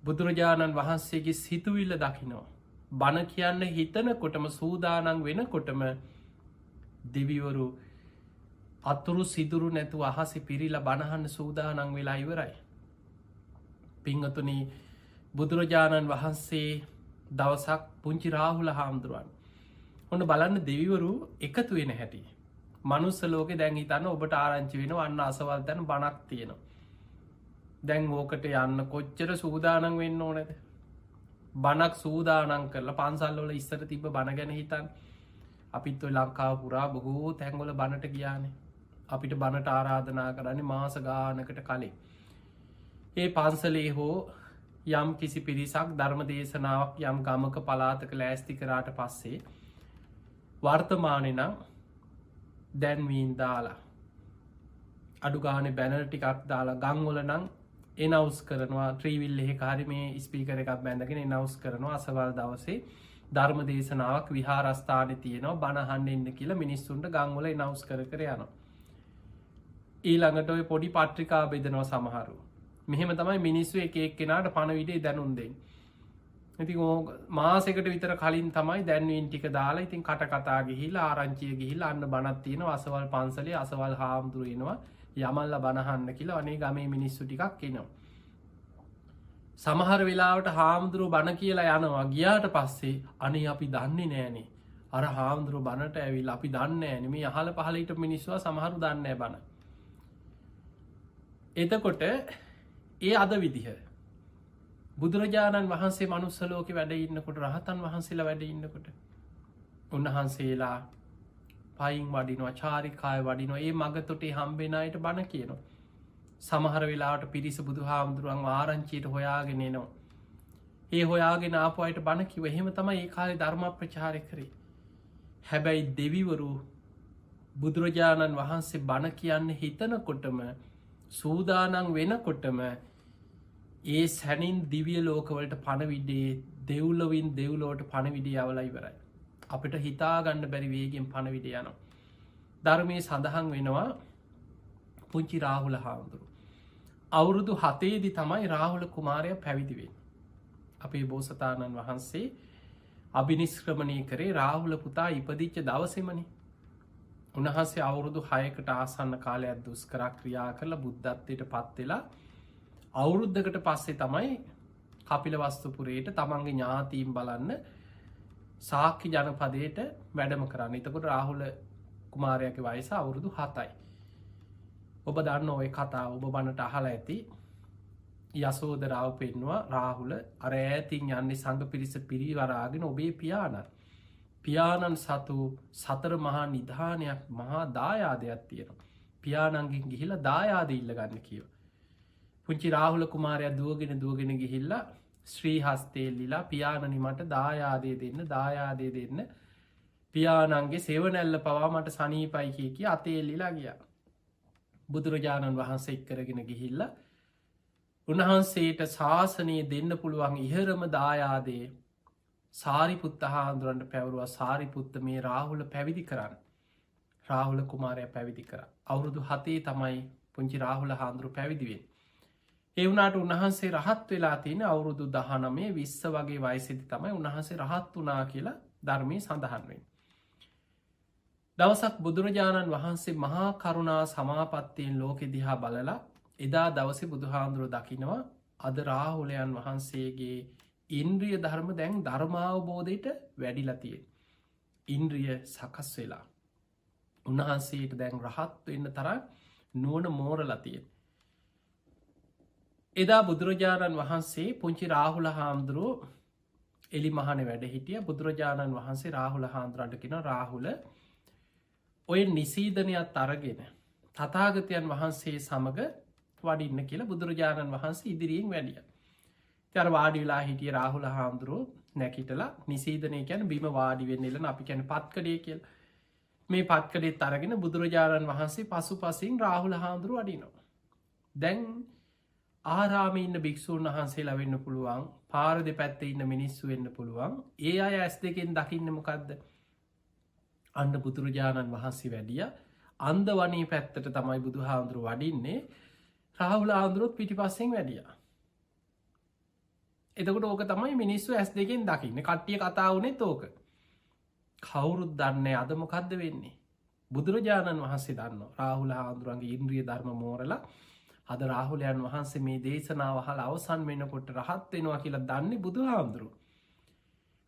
බුදුරජාණන් වහන්සේගේ සිතුවිල්ල දකිනවා. බණ කියන්න හිතනකොටම සූදානන් වෙනකොටම දෙවිවරු අතුරු සිදුරු නැතු අහසි පිරිල බණහන්න සූදානන් වෙලා ඉවරයි. පිංහතුනි බුදුරජාණන් වහන්සේ දවසක් පුංචි රාහුල හාමුදුරුවන් ඔන්න බලන්න දෙවිවරු එකතු වෙන හැටි. මනුස්ස ලෝකෙ දැන් හිතන්න ඔබට ආරංචි වෙන අන්න අසවල් තැන බණක් තියෙනවා. දැන් ඕකට යන්න කොච්චර සූදානන් වෙන්න ඕනද. බණක් සූදානන් කරලා පන්සල්ලෝල ඉස්සර තිබ බණ ගැන හිතන් අපිත් ඔය ලංකාව පුරා බොහෝ තැන්ගොල බණට ගියානේ. අපිට බණට ආරාධනා කරන්නේ මාස ගානකට කලින්. ඒ පන්සලේ හෝ යම් කිසි පිරිසක් ධර්ම දේශනාවක් යම් ගමක පලාතක ලෑස්ති කරාට පස්සේ වර්තමානය නම් දැන්වීන් දාලා අඩුගාන බැනල් ටිකක් දාලා ගංවල නම් එනවස් කරනවා ත්‍රීවිල් එහෙ කාරි මේ ස්පීකර එකක් බැඳගෙන එනවස් කරනවා අසවල් දවසේ ධර්ම දේශනාවක් විහාරස්ථානය තියෙනවා බණහන්න එන්න කියලා මිනිස්සුන්ට ගංවල එනවස් කර යනවා. ඊළඟට ඔය පොඩි පට්‍රිකා බෙදනවා සමහරු. මෙහෙම තමයි මිනිස්සු එක කෙනාට පණ විඩේ දැනුන්දෙන්. ඉති මාසකට විතර කලින් තමයි දැන්වීන් ටික දාලා ඉතින් කට කතා ගිහිලා ආරංචිය ගිහිලා අන්න බණත් තියෙන අසවල් පන්සලේ අසවල් හාමුදුරුවනවා යමල්ල බණහන්න කියලා අනේ ගමේ මිනිස්සු ටිකක් එනවා. සමහර වෙලාවට හාමුදුරුව බණ කියලා යනවා ගියාට පස්සේ අනේ අපි දන්නේ නෑනේ අර හාමුදුරුව බණට ඇවිල් අපි දන්න ෑන මේ අහල පහලට මිනිස්වා සමහරු දන්නෑ බණ. එතකොට ඒ අද විදිහ බුදුරජාණන් වහන්සේ මනුස්සලෝක වැඩ ඉන්නකොට රහතන් වහන්සේලා වැඩ ඉන්නකොට උන්වහන්සේලා පයින් වඩිනවා චාරිකාය වඩිනවා ඒ මගතොටේ හම්බෙනයට බණ කියනවා. සමහර වෙලාට පිරිස බුදු හාමුදුරුවන් ආරංචියට හොයාගෙනනවා. ඒ හොයාගෙන ආපුයට බණ කිව එහෙම තමයි ඒ කාලේ ධර්ම ප්‍රචාරය කරේ. හැබැයි දෙවිවරු බුදුරජාණන් වහන්සේ බණ කියන්න හිතනකොටම සූදානන් වෙනකොටම ඒ සැනින් දිවිය ලෝකවලට පණවිඩේ දෙව්ලොවින් දෙව්ලෝට පණවිඩිය අවලයි වරයි. අපිට හිතාගන්න බැරිවේගෙන් පණවිඩ යනවා. ධර්මය සඳහන් වෙනවා පුංචි රාහුල හාමුදුරු. අවුරුදු 7ේදි තමයි රාහුල කුමාරය පැවිදිවෙන්. අපේ බෝසතාණන් වහන්සේ අභිනිස්ක්‍රමණය කරේ රාහුල පුතා ඉපදිච්ච දවසෙමනි. උන්වහන්සේ අවුරුදු 6කට ආසන්න කාලයක් දුස්කරක් ක්‍රියා කරලා බුද්ධත්වයට පත්වෙලා අවුරුද්ධකට පස්සේ තමයි කපිල වස්තුපුරයට තමන්ගේ ඥාතීම් බලන්න සාක්‍ය ජනපදයට වැඩම කරන්න. එතකොට රාහුල කුමාරයක වයස අවුරුදු 7යි. ඔබ දන්න ඔය කතා ඔබ බණට අහල ඇති යසෝදරාව පෙන්වා රාහුල අර ඇතින් යන්නේ සඟ පිරිස පිරිවරාගෙන ඔබේ පියාණන් සතු සතර මහා නිධානයක් මහා දායාදයක් තියෙනවා. පියාණන්ගෙන් ගිහිලා දායාද ඉල්ල ගන්න කියව. පුංචි රාහුල කුමාරය දුවගෙන ගිහිල්ලා ශ්‍රී හස්තේල්ලිලා පියාණනි මට දායාදය දෙන්න පියාණන්ගේ සෙවනැල්ල පවා මට සනීපයි කිය අතේල්ලිලා ගියා. බුදුරජාණන් වහන්සේ එක්කරගෙන ගිහිල්ල උන්වහන්සේට ශාසනය දෙන්න පුළුවන් ඉහරම දායාදේ සාරිපුත්ත හාන්දුරන්ට පැවරුව සාරිපුත්ත මේ රාහුල පැවිදි කරන්න. රාහුල කුමාරය පැවිදි කර අවුරුදු 7 තමයි පුංචි රාහුල හාන්දුරු පැවිදිවෙන්. ඒ වුණට උන්වහන්සේ රහත් වෙලා තියෙන අවුරුදු 19 20 වගේ වයසෙදි තමයි උන්වහන්සේ රහත් වුණා කියලා ධර්මයේ සඳහන් වෙන්නේ. දවසක් බුදුරජාණන් වහන්සේ මහා කරුණා සමාපත්තියෙන් ලෝකෙ දිහා බලලා එදා දවසේ බුදුහාඳුරුව දකිනවා අද රාහුලයන් වහන්සේගේ ඉන්ද්‍රිය ධර්ම දැන් ධර්මාවබෝධයට වැඩිලා තියෙන. ඉන්ද්‍රිය සකස් වෙලා උන්වහන්සේට දැන් රහත් වෙන්න තරම් නුවණ මෝරලා තියෙන. එදා බුදුරජාණන් වහන්සේ පුංචි රාහුල හාමුදුරුව එලි මහන වැඩ හිටිය බුදුරජාණන් වහන්සේ රාහුල හාමුදුරන්ට කෙන රාහුල ඔය නිසීදනයක් අරගෙන තථාගතයන් වහන්සේ සමඟ වඩින්න කියලා බුදුරජාණන් වහන්සේ ඉදිරියෙන් වැඩිය. තර වාඩි වෙලා හිටිය රාහුල හාමුදුරුව නැකිටලා නිසීදනය ගැන බිම වාඩි වෙන්න එලන අපි කැන පත්කඩේ කියල් මේ පත්කඩේ තරගෙන බුදුරජාණන් වහන්සේ පසු පසින් රාහුල හාමුදුරුව අඩිනවා. දැන් ආරාම ඉන්න භික්‍ෂූන් වහන්සේ ලවෙන්න පුළුවන් පාර දෙ පැත්තේ ඉන්න මිනිස්සු වෙන්න පුළුවන් ඒ අය ඇස් දෙකෙන් දකින්න මොකක්ද අන්න බුදුරජාණන් වහන්සේ වැඩිය අන්ද වනේ පැත්තට තමයි බුදු හාමුදුරු වඩින්නේ රාහුල හාමුදුරුවොත් පිටි පස්සෙන් වැඩිය. එතකොට ඕක තමයි මිනිස්සු ඇස් දෙකෙන් දකින්න කට්ටිය කතාවනේ තෝක කවුරුත් දන්නේ අද මොකක්ද වෙන්නේ බුදුරජාණන් වහන්සේ දන්න රාහුල හාමුදුරුවන්ගේ ඉන්ද්‍රිය ධර්ම මෝරලා අද රාහුලයන් වහන්සේ මේ දේශනාව හල අවසන් වෙනකොට රහත් වෙනවා කියලා දන්නේ බුදු හාමුදුරු.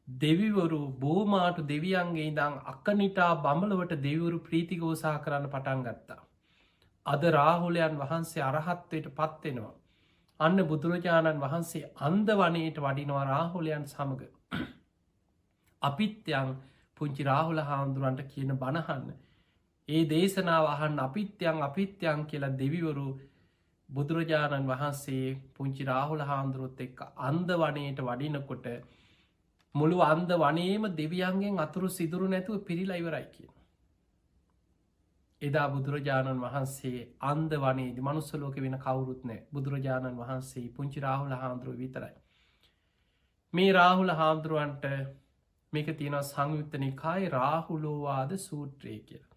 දෙවිවරු බෝමාටු දෙවියන්ගේ ඉදං අක්කනිටා බඹලවට දෙවිවරු ප්‍රීතිගෝසා කරන්න පටන් ගත්තා. අද රාහුලයන් වහන්සේ අරහත්වයට පත්වෙනවා. අන්න බුදුරජාණන් වහන්සේ අන්ද වනයට වඩිනවා රාහුලයන් සමඟ. අපිත්‍යං පුංචි රාහුල හාමුදුරන්ට කියන බණහන්න. ඒ දේශනාව අහන්න අපිත්‍යං කියලා දෙවිවරු බුදුරජාණන් වහන්සේ පුංචි රාහුල හාමුදුරුවොත් එක්ක අන්ද වනයට වඩිනකොට මුළු අන්ද වනේම දෙවියන්ගෙන් අතුරු සිදුරු නැතුව පිරිලා ඉවරයි කියන. එදා බුදුරජාණන් වහන්සේ අන්ද වනේදි මනුස්සලෝක වෙන කවුරුත් නෑ. බුදුරජාණන් වහන්සේ පුංචි රාහුල හාමුදුරුව විතරයි. මේ රාහුල හාමුදුරුවන්ට මේක තියෙන සංයුත්ත නිකායේ රාහුලෝවාද සූත්‍රය කියලා.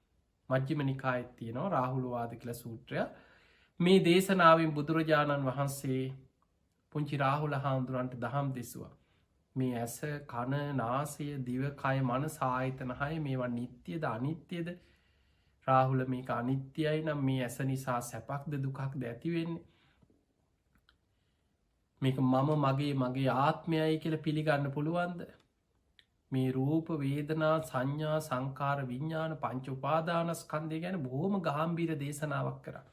මජ්ක්‍ධිම නිකායෙත් තියෙනවා රාහුලෝවාද කියලා සූත්‍රය. මේ දේශනාවෙන් බුදුරජාණන් වහන්සේ පුංචි රාහුල හාමුදුරුවන්ට දහම් දෙසුවා. මේ ඇස කන නාසය දිවකය මනස ආයතන හය මේවා නිත්‍යද අනිත්‍යද? රාහුල මේක අනිත්‍යයි නම් මේ ඇස නිසා සැපක්ද දුකක්ද ඇතිවෙන්නේ? මේක මම මගේ ආත්මයයි කියලා පිළිගන්න පුළුවන්ද? මේ රූප වේදනා සංඥා සංකාර විඤ්ඤාණ පංච උපාදානස්කන්ධය ගැන බොහොම ගාම්භීර දේශනාවක් කරා.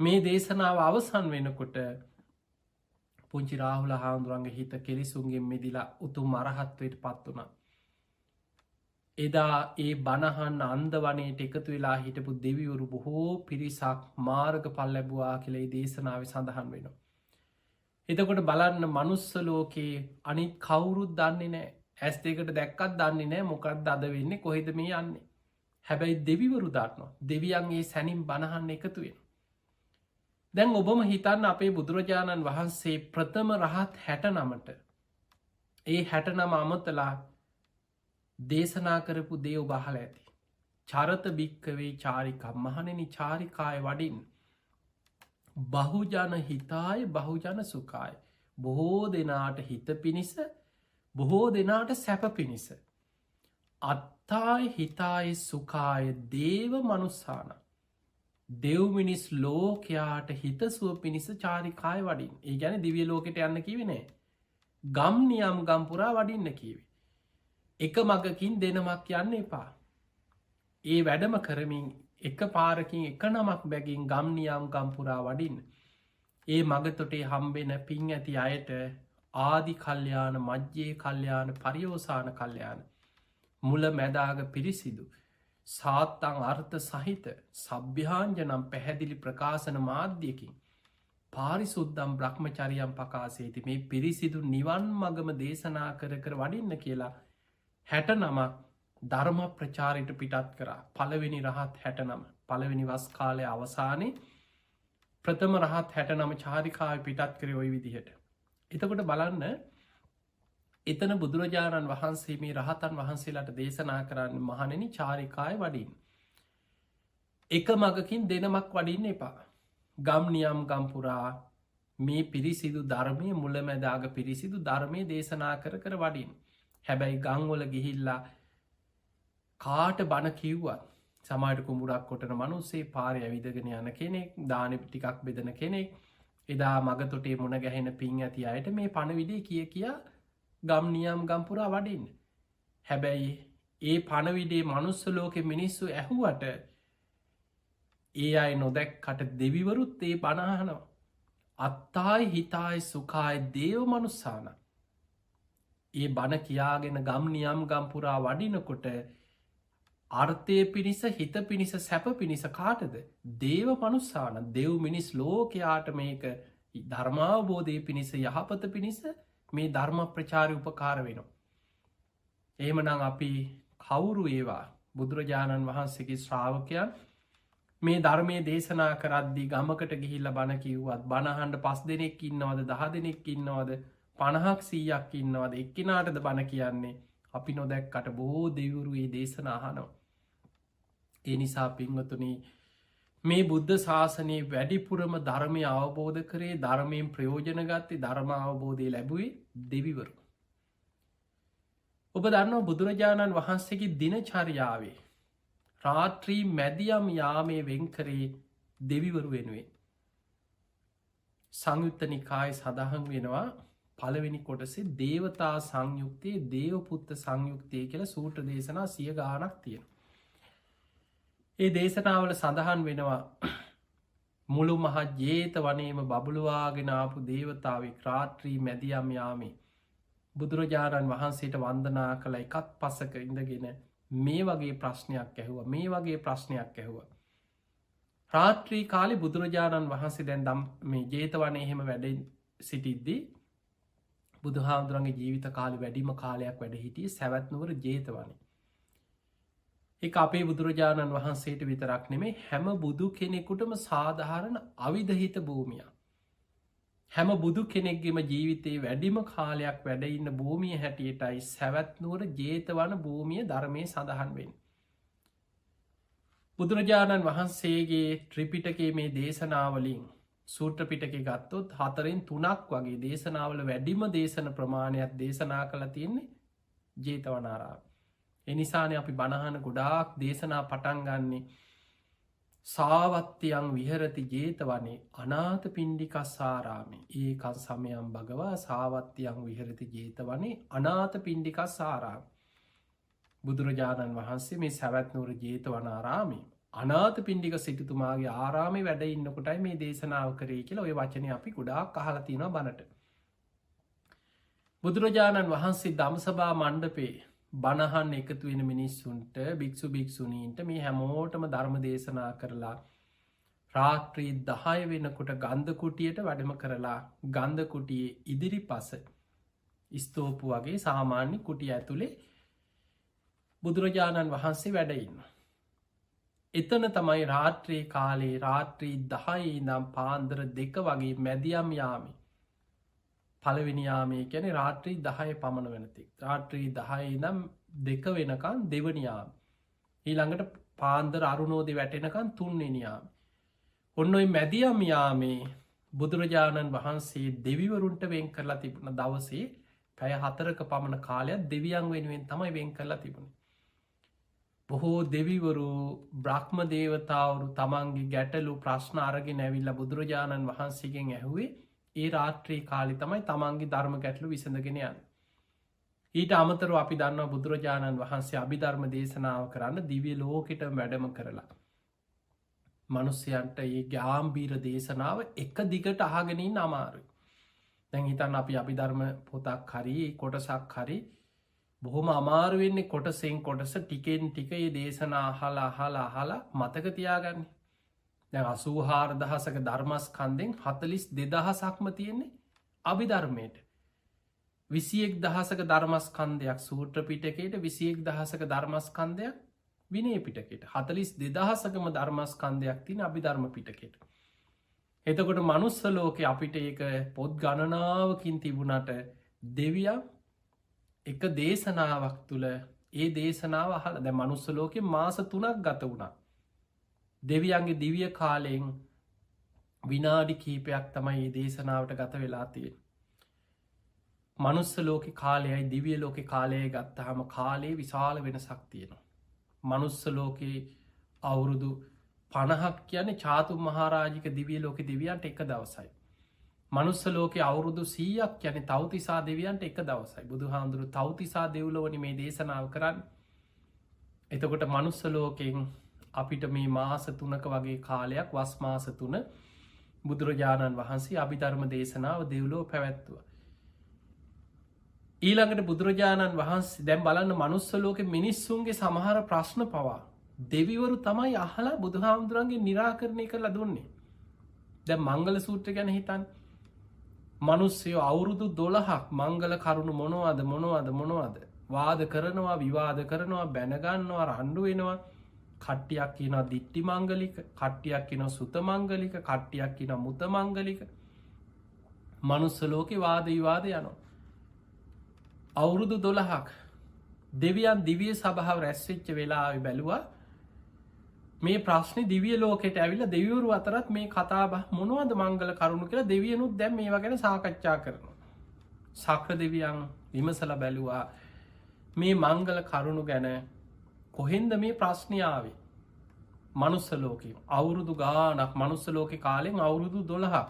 මේ දේශනාව අවසන් වෙනකොට පුංචි රාහුල හාමුදුරන්ගේ හිත කෙලිසුන්ගෙන් මිදිලා උතුම් අරහත්වයට පත් වුණා. එදා ඒ බණහන් අන්ද වනයට එකතු වෙලා හිටපු දෙවිවරු බොහෝ පිරිසක් මාර්ගඵල ලැබුවා කියලා ඒ දේශනාවේ සඳහන් වෙනවා. එතකොට බලන්න මනුස්ස ලෝකේ අනිත් කවුරුත් දන්නේ නැහැ. ඇස් දෙකට දැක්කත් දන්නේ නැහැ මොකක්ද අද වෙන්නේ කොහෙද මේ යන්නේ. හැබැයි දෙවිවරු දන්නවා. දෙවියන් ඒ සැනින් බණහන් එකතු වෙනවා. දැන් ඔබම හිතන්න අපේ බුදුරජාණන් වහන්සේ ප්‍රථම රහත් 69ට ඒ 69 අමතලා දේශනා කරපු දේ ඔබ අහලා ඇති. චරත භික්කවේ චාරිකා මහණෙනි චාරිකාය වඩින් බහුජන හිතාය බහුජන සුඛාය. බොහෝ දෙනාට හිත පිණිස බොහෝ දෙනාට සැප පිණිස. අත්තාය හිතාය සුඛාය දේව මනුස්සාන. දෙව් මිනිස් ලෝකයාට හිතසුව පිණිස චාරිකාය වඩින්. ඒ ගැන දිවිය ලෝකෙට යන්න කිවෙනේ. ගම් නියම් ගම්පුරා වඩින්න කීවේ. එක මගකින් දෙනමක් යන්න එපා. ඒ වැඩම කරමින් එක පාරකින් එක නමක් බැගින් ගම් නියම් ගම්පුරා වඩින්. ඒ මගතොටේ හම්බෙන පින් ඇති අයට ආදි කල්්‍යයාන මජ්්‍යයේ කල්්‍යයාන පරියෝසාන කල්්‍යයාන මුල මැදාග පිරිසිදු සාත්තං අර්ථ සහිත සභ්‍යාංජනම් පැහැදිලි ප්‍රකාශන මාධ්‍යකින් පාරිසුද්දම් බ්‍රහ්මචරියම් පකාසේති මේ පිරිසිදු නිවන් මගම දේශනා කර කර වඩින්න කියලා 69 ධර්ම ප්‍රචාරයට පිටත් කරා. පළවෙනි රහත් 69 පළවෙනි වස් කාලය අවසානයේ ප්‍රථම රහත් 69 චාරිකාව පිටත් කරේ ওই විදිහට. එතකොට බලන්න එතන බුදුරජාණන් වහන්සේ මේ රහතන් වහන්සේලාට දේශනා කරන්න මහණෙනි චාරිකාය වඩින්. එක මගකින් දෙනමක් වඩින්න එපා. ගම් නියම් ගම්පුරා මේ පිරිසිදු ධර්මය මුලමැදාග පිරිසිදු ධර්මය දේශනා කර කර වඩින්. හැබැයි ගංවල ගිහිල්ලා කාට බණ කිව්වත් සමයට කුඹුරක් කොටන මනුස්සේ පාරය ඇවිදගෙන යන කෙනෙක් දාන ටිකක් බෙදන කෙනෙක් එදා මගතොටේ මුණ ගැහෙන පින් ඇති අයට මේ පණවිඩේ කියා ගම් නියම් ගම්පුරා වඩින්න. හැබැයි ඒ පණවිඩේ මනුස්ස ලෝකෙ මිනිස්සු ඇහුවට ඒ අයි නොදැක්කට දෙවිවරුත් ඒ බණහනවා. අත්තායි හිතායි සුකායි දේව මනුස්සාන. ඒ බණ කියාගෙන ගම් නියම් ගම්පුරා වඩිනකොට අර්ථය පිණිස හිත පිණිස සැප පිණිස කාටද දේව මනුස්සාන දෙව් මිනිස් ලෝකයාට මේක ධර්මාවබෝධය පිණිස යහපත පිණිස මේ ධර්ම ප්‍රචාරය උපකාර වෙනවා. එහෙමනම් අපි කවුරු ඒවා බුදුරජාණන් වහන්සේගේ ශ්‍රාවකයන් මේ ධර්මය දේශනා කරද්දී ගමකට ගිහිල්ල බණ කිව්වත් බණහන්ඩ 5 දෙනෙක් ඉන්නවද 10 දෙනෙක් ඉන්නවද 50ක් 100ක් ඉන්නවද එක්කිනාටද බණ කියන්නේ අපි නොදැක්කට බොහෝ දෙවිවරු ඒ දේශනා අහනවා. ඒ නිසා පින්වතුනි මේ බුද්ධ ශාසනයේ වැඩිපුරම ධර්මය අවබෝධ කරේ ධර්මයෙන් ප්‍රයෝජන ගත්තේ ධර්ම අවබෝධය ලැබුවේ දෙවිවරු. ඔබ දන්නවා බුදුරජාණන් වහන්සේගේ දිනචර්යාවේ රාත්‍රී මැදියම් යාමේ වෙන්කරේ දෙවිවරු වෙනුවෙන්. සංයුත්ත නිකායේ සඳහන් වෙනවා පළවෙනි කොටසේ දේවතා සංයුක්තයේ දේවපුත්ත සංයුක්තය කියලා සූත්‍ර දේශනා 100 ගාණක් තියෙනවා. ඒ දේශනාවල සඳහන් වෙනවා මුළු මහත් ජේත වනේම බබළුවාගෙන ආපු දේවතාවෙක් රාත්‍රී මැදියම් යාමේ බුදුරජාණන් වහන්සේට වන්දනා කළ එකත් පසක ඉඳගෙන මේ වගේ ප්‍රශ්නයක් ඇහුවා මේ වගේ ප්‍රශ්නයක් ඇහුවා. රාත්‍රී කාලි බුදුරජාණන් වහන්සේ දැන් දම් මේ ජේතවන එහෙම වැඩ සිටිද්දී බුදු හාමුදුරන්ගේ ජීවිත කාලි වැඩිම කාලයක් වැඩ හිටිය සැවැත්නුවර ජේතවනේ. එක අපේ බුදුරජාණන් වහන්සේට විතරක් නෙමේ හැම බුදු කෙනෙකුටම සාධාරණ අවිධහිත භූමිය. හැම බුදු කෙනෙක්ගෙම ජීවිතයේ වැඩිම කාලයක් වැඩඉන්න භූමිය හැටියටයි සැවැත්නුවර ජේතවන භූමිය ධර්මය සඳහන් වෙන්. බුදුරජාණන් වහන්සේගේ ත්‍රිපිටකේ මේ දේශනාවලින් සූට්‍රපිටක ගත්තොත් 4/3 වගේ දේශනාවල වැඩිම දේශන ප්‍රමාණයක් දේශනා කළ තියෙන්නේ ජේතවනාරාම. එනිසාන අපි බණහන ගොඩාක් දේශනා පටන්ගන්නේ සාවත්‍යයන් විහරති ජේතවනේ අනාත පින්ඩිකස්සාරාමේ ඒකන් සමයම් භගවා සාවත්‍යයන් විහරති ජේතවනේ අනාත පින්ඩිකස්සාරාම. බුදුරජාණන් වහන්සේ මේ සැවැත්නුවර ජේතවනාරාමේ අනාත පින්ඩික සිටිතුමාගේ ආරාමේ වැඩ ඉන්නකොටයි මේ දේශනාව කරේ කියලා ඔය වචනය අපි ගොඩාක් අහලා තියෙනවා බණට. බුදුරජාණන් වහන්සේ ධම්සභා මණ්ඩපේ බණහන් එකතු වෙන මිනිස්සුන්ට භික්ෂු භික්ෂුණීන්ට මේ හැමෝටම ධර්ම දේශනා කරලා රාත්‍රී 10 වෙනකොට ගන්ධකුටියට වැඩම කරලා ගන්ධකුටියේ ඉදිරි පස ස්තෝපු වගේ සාමාන්‍ය කුටිය ඇතුළේ බුදුරජාණන් වහන්සේ වැඩඉන්න. එතන තමයි රාත්‍රී කාලේ රාත්‍රී 10 ඉඳම් පාන්දර 2 වගේ මැදියම් යාමේ පළවෙනියාමේ කැන රාත්‍රී 10 පමණ වෙනති. රාත්‍රී 10 ඉඳම් 2 වෙනකන් දෙවනියාම. ඊළඟට පාන්දර අරුණෝදි වැටෙනකන් 3 වෙනියාම. ඔන්න ඔයි මැදියම් යාමේ බුදුරජාණන් වහන්සේ දෙවිවරුන්ට වෙන් කරලා තිබුණ දවසේ පැය 4ක පමණ කාලයක් දෙවියන් වෙනුවෙන් තමයි වෙන් කරලා තිබුණේ. බොහෝ දෙවිවරු බ්‍රහ්ම දේවතාවරු තමන්ගේ ගැටලු ප්‍රශ්න අරගෙන ඇවිල්ලා බුදුරජාණන් වහන්සේගෙන් ඇහුවේ ඒ රාත්‍රී කාලි තමයි තමන්ගේ ධර්ම ගැටලු විසඳගෙන යන්න. ඊට අමතරව අපි දන්නවා බුදුරජාණන් වහන්සේ අභිධර්ම දේශනාව කරන්න දිව්‍ය ලෝකෙට වැඩම කරලා. මනුස්සයන්ට ඒ ගාම්බීර දේශනාව එක දිගට අහගෙනින් අමාරුයි. දැන් හිතන්න අපි අභිධර්ම පොතක් හරි කොටසක් හරි බොහොම අමාරුවෙන්නේ කොටසෙන් කොටස ටිකෙන් ටික ඒ දේශනා අහලා මතක තියාගන්න. දැන් 84,000ක ධර්මස්කන්ධෙන් 42,000ක්ම තියෙන්නේ අභිධර්මයට. 21,000ක ධර්මස්කන්ධයක් සූත්‍ර පිටකයට 21,000ක ධර්මස්කන්ධයක් විනය පිටකයට 42,000කම ධර්මස්කන්ධයක් තියෙන අභිධර්ම පිටකයට. එතකොට මනුස්ස ලෝකේ අපිට ඒක පොත් ගණනාවකින් තිබුණට දෙවියන් එක දේශනාවක් තුළ ඒ දේශනාව අහලා දැන් මනුස්ස ලෝකේ මාස 3ක් ගත වුණා. දෙවියන්ගේ දිව්‍ය කාලයෙන් විනාඩි කීපයක් තමයි මේ දේශනාවට ගත වෙලා තියෙන්නේ. මනුස්ස ලෝකේ කාලයයි දිව්‍ය ලෝකේ කාලයයි ගත්තාම කාලේ විශාල වෙනසක් තියෙනවා. මනුස්ස ලෝකේ අවුරුදු 50ක් කියන්නේ චාතු මහරජික දිව්‍ය ලෝකේ දෙවියන්ට එක දවසයි. මනුස්ස ලෝකේ අවුරුදු 100ක් කියන්නේ තව්තිසා දෙවියන්ට එක දවසයි. බුදුහාමුදුරු තව්තිසා දෙව්ලොවනි මේ දේශනාව කරන්නේ. එතකොට මනුස්ස ලෝකෙන් අපිට මේ මාස 3ක වගේ කාලයක් වස් මාස 3 බුදුරජාණන් වහන්සේ අභිධර්ම දේශනාව දෙව්ලොව පැවැත්තුවා. ඊළඟට බුදුරජාණන් වහන්සේ දැන් බලන්න මනුස්ස ලෝකේ මිනිස්සුන්ගේ සමහර ප්‍රශ්න පවා දෙවිවරු තමයි අහලා බුදුහාමුදුරන්ගේ නිරාකරණය කරලා දුන්නේ. දැන් මංගල සූත්‍ර ගැන හිතන්න. මනුස්සයෝ අවුරුදු 12ක් මංගල කරුණු මොනවද වාද කරනවා විවාද කරනවා බැනගන්නවා රණ්ඩු වෙනවා. කට්ටියක් කියනවා දිට්ටි මංගලික, කට්ටියක් කියනවා සුත මංගලික, කට්ටියක් කියනවා මුත මංගලික. මනුස්ස ලෝකේ වාද විවාද යනවා. අවුරුදු 12ක් දෙවියන් දිව්‍ය සභාව රැස් වෙච්ච වෙලාවේ බැලුවා මේ ප්‍රශ්නේ දිව්‍ය ලෝකෙට ඇවිල්ලා දෙවිවරු අතරත් මේ කතා බහ මොනවද මංගල කරුණු කියලා දෙවියනුත් දැන් මේවා ගැන සාකච්ඡා කරනවා. සක්‍ර දෙවියන් විමසලා බැලුවා මේ මංගල කරුණු ගැන කොහෙන්ද මේ ප්‍රශ්නේ ආවේ? මනුස්ස ලෝකේ අවුරුදු ගාණක් මනුස්ස ලෝකේ කාලෙන් අවුරුදු 12ක්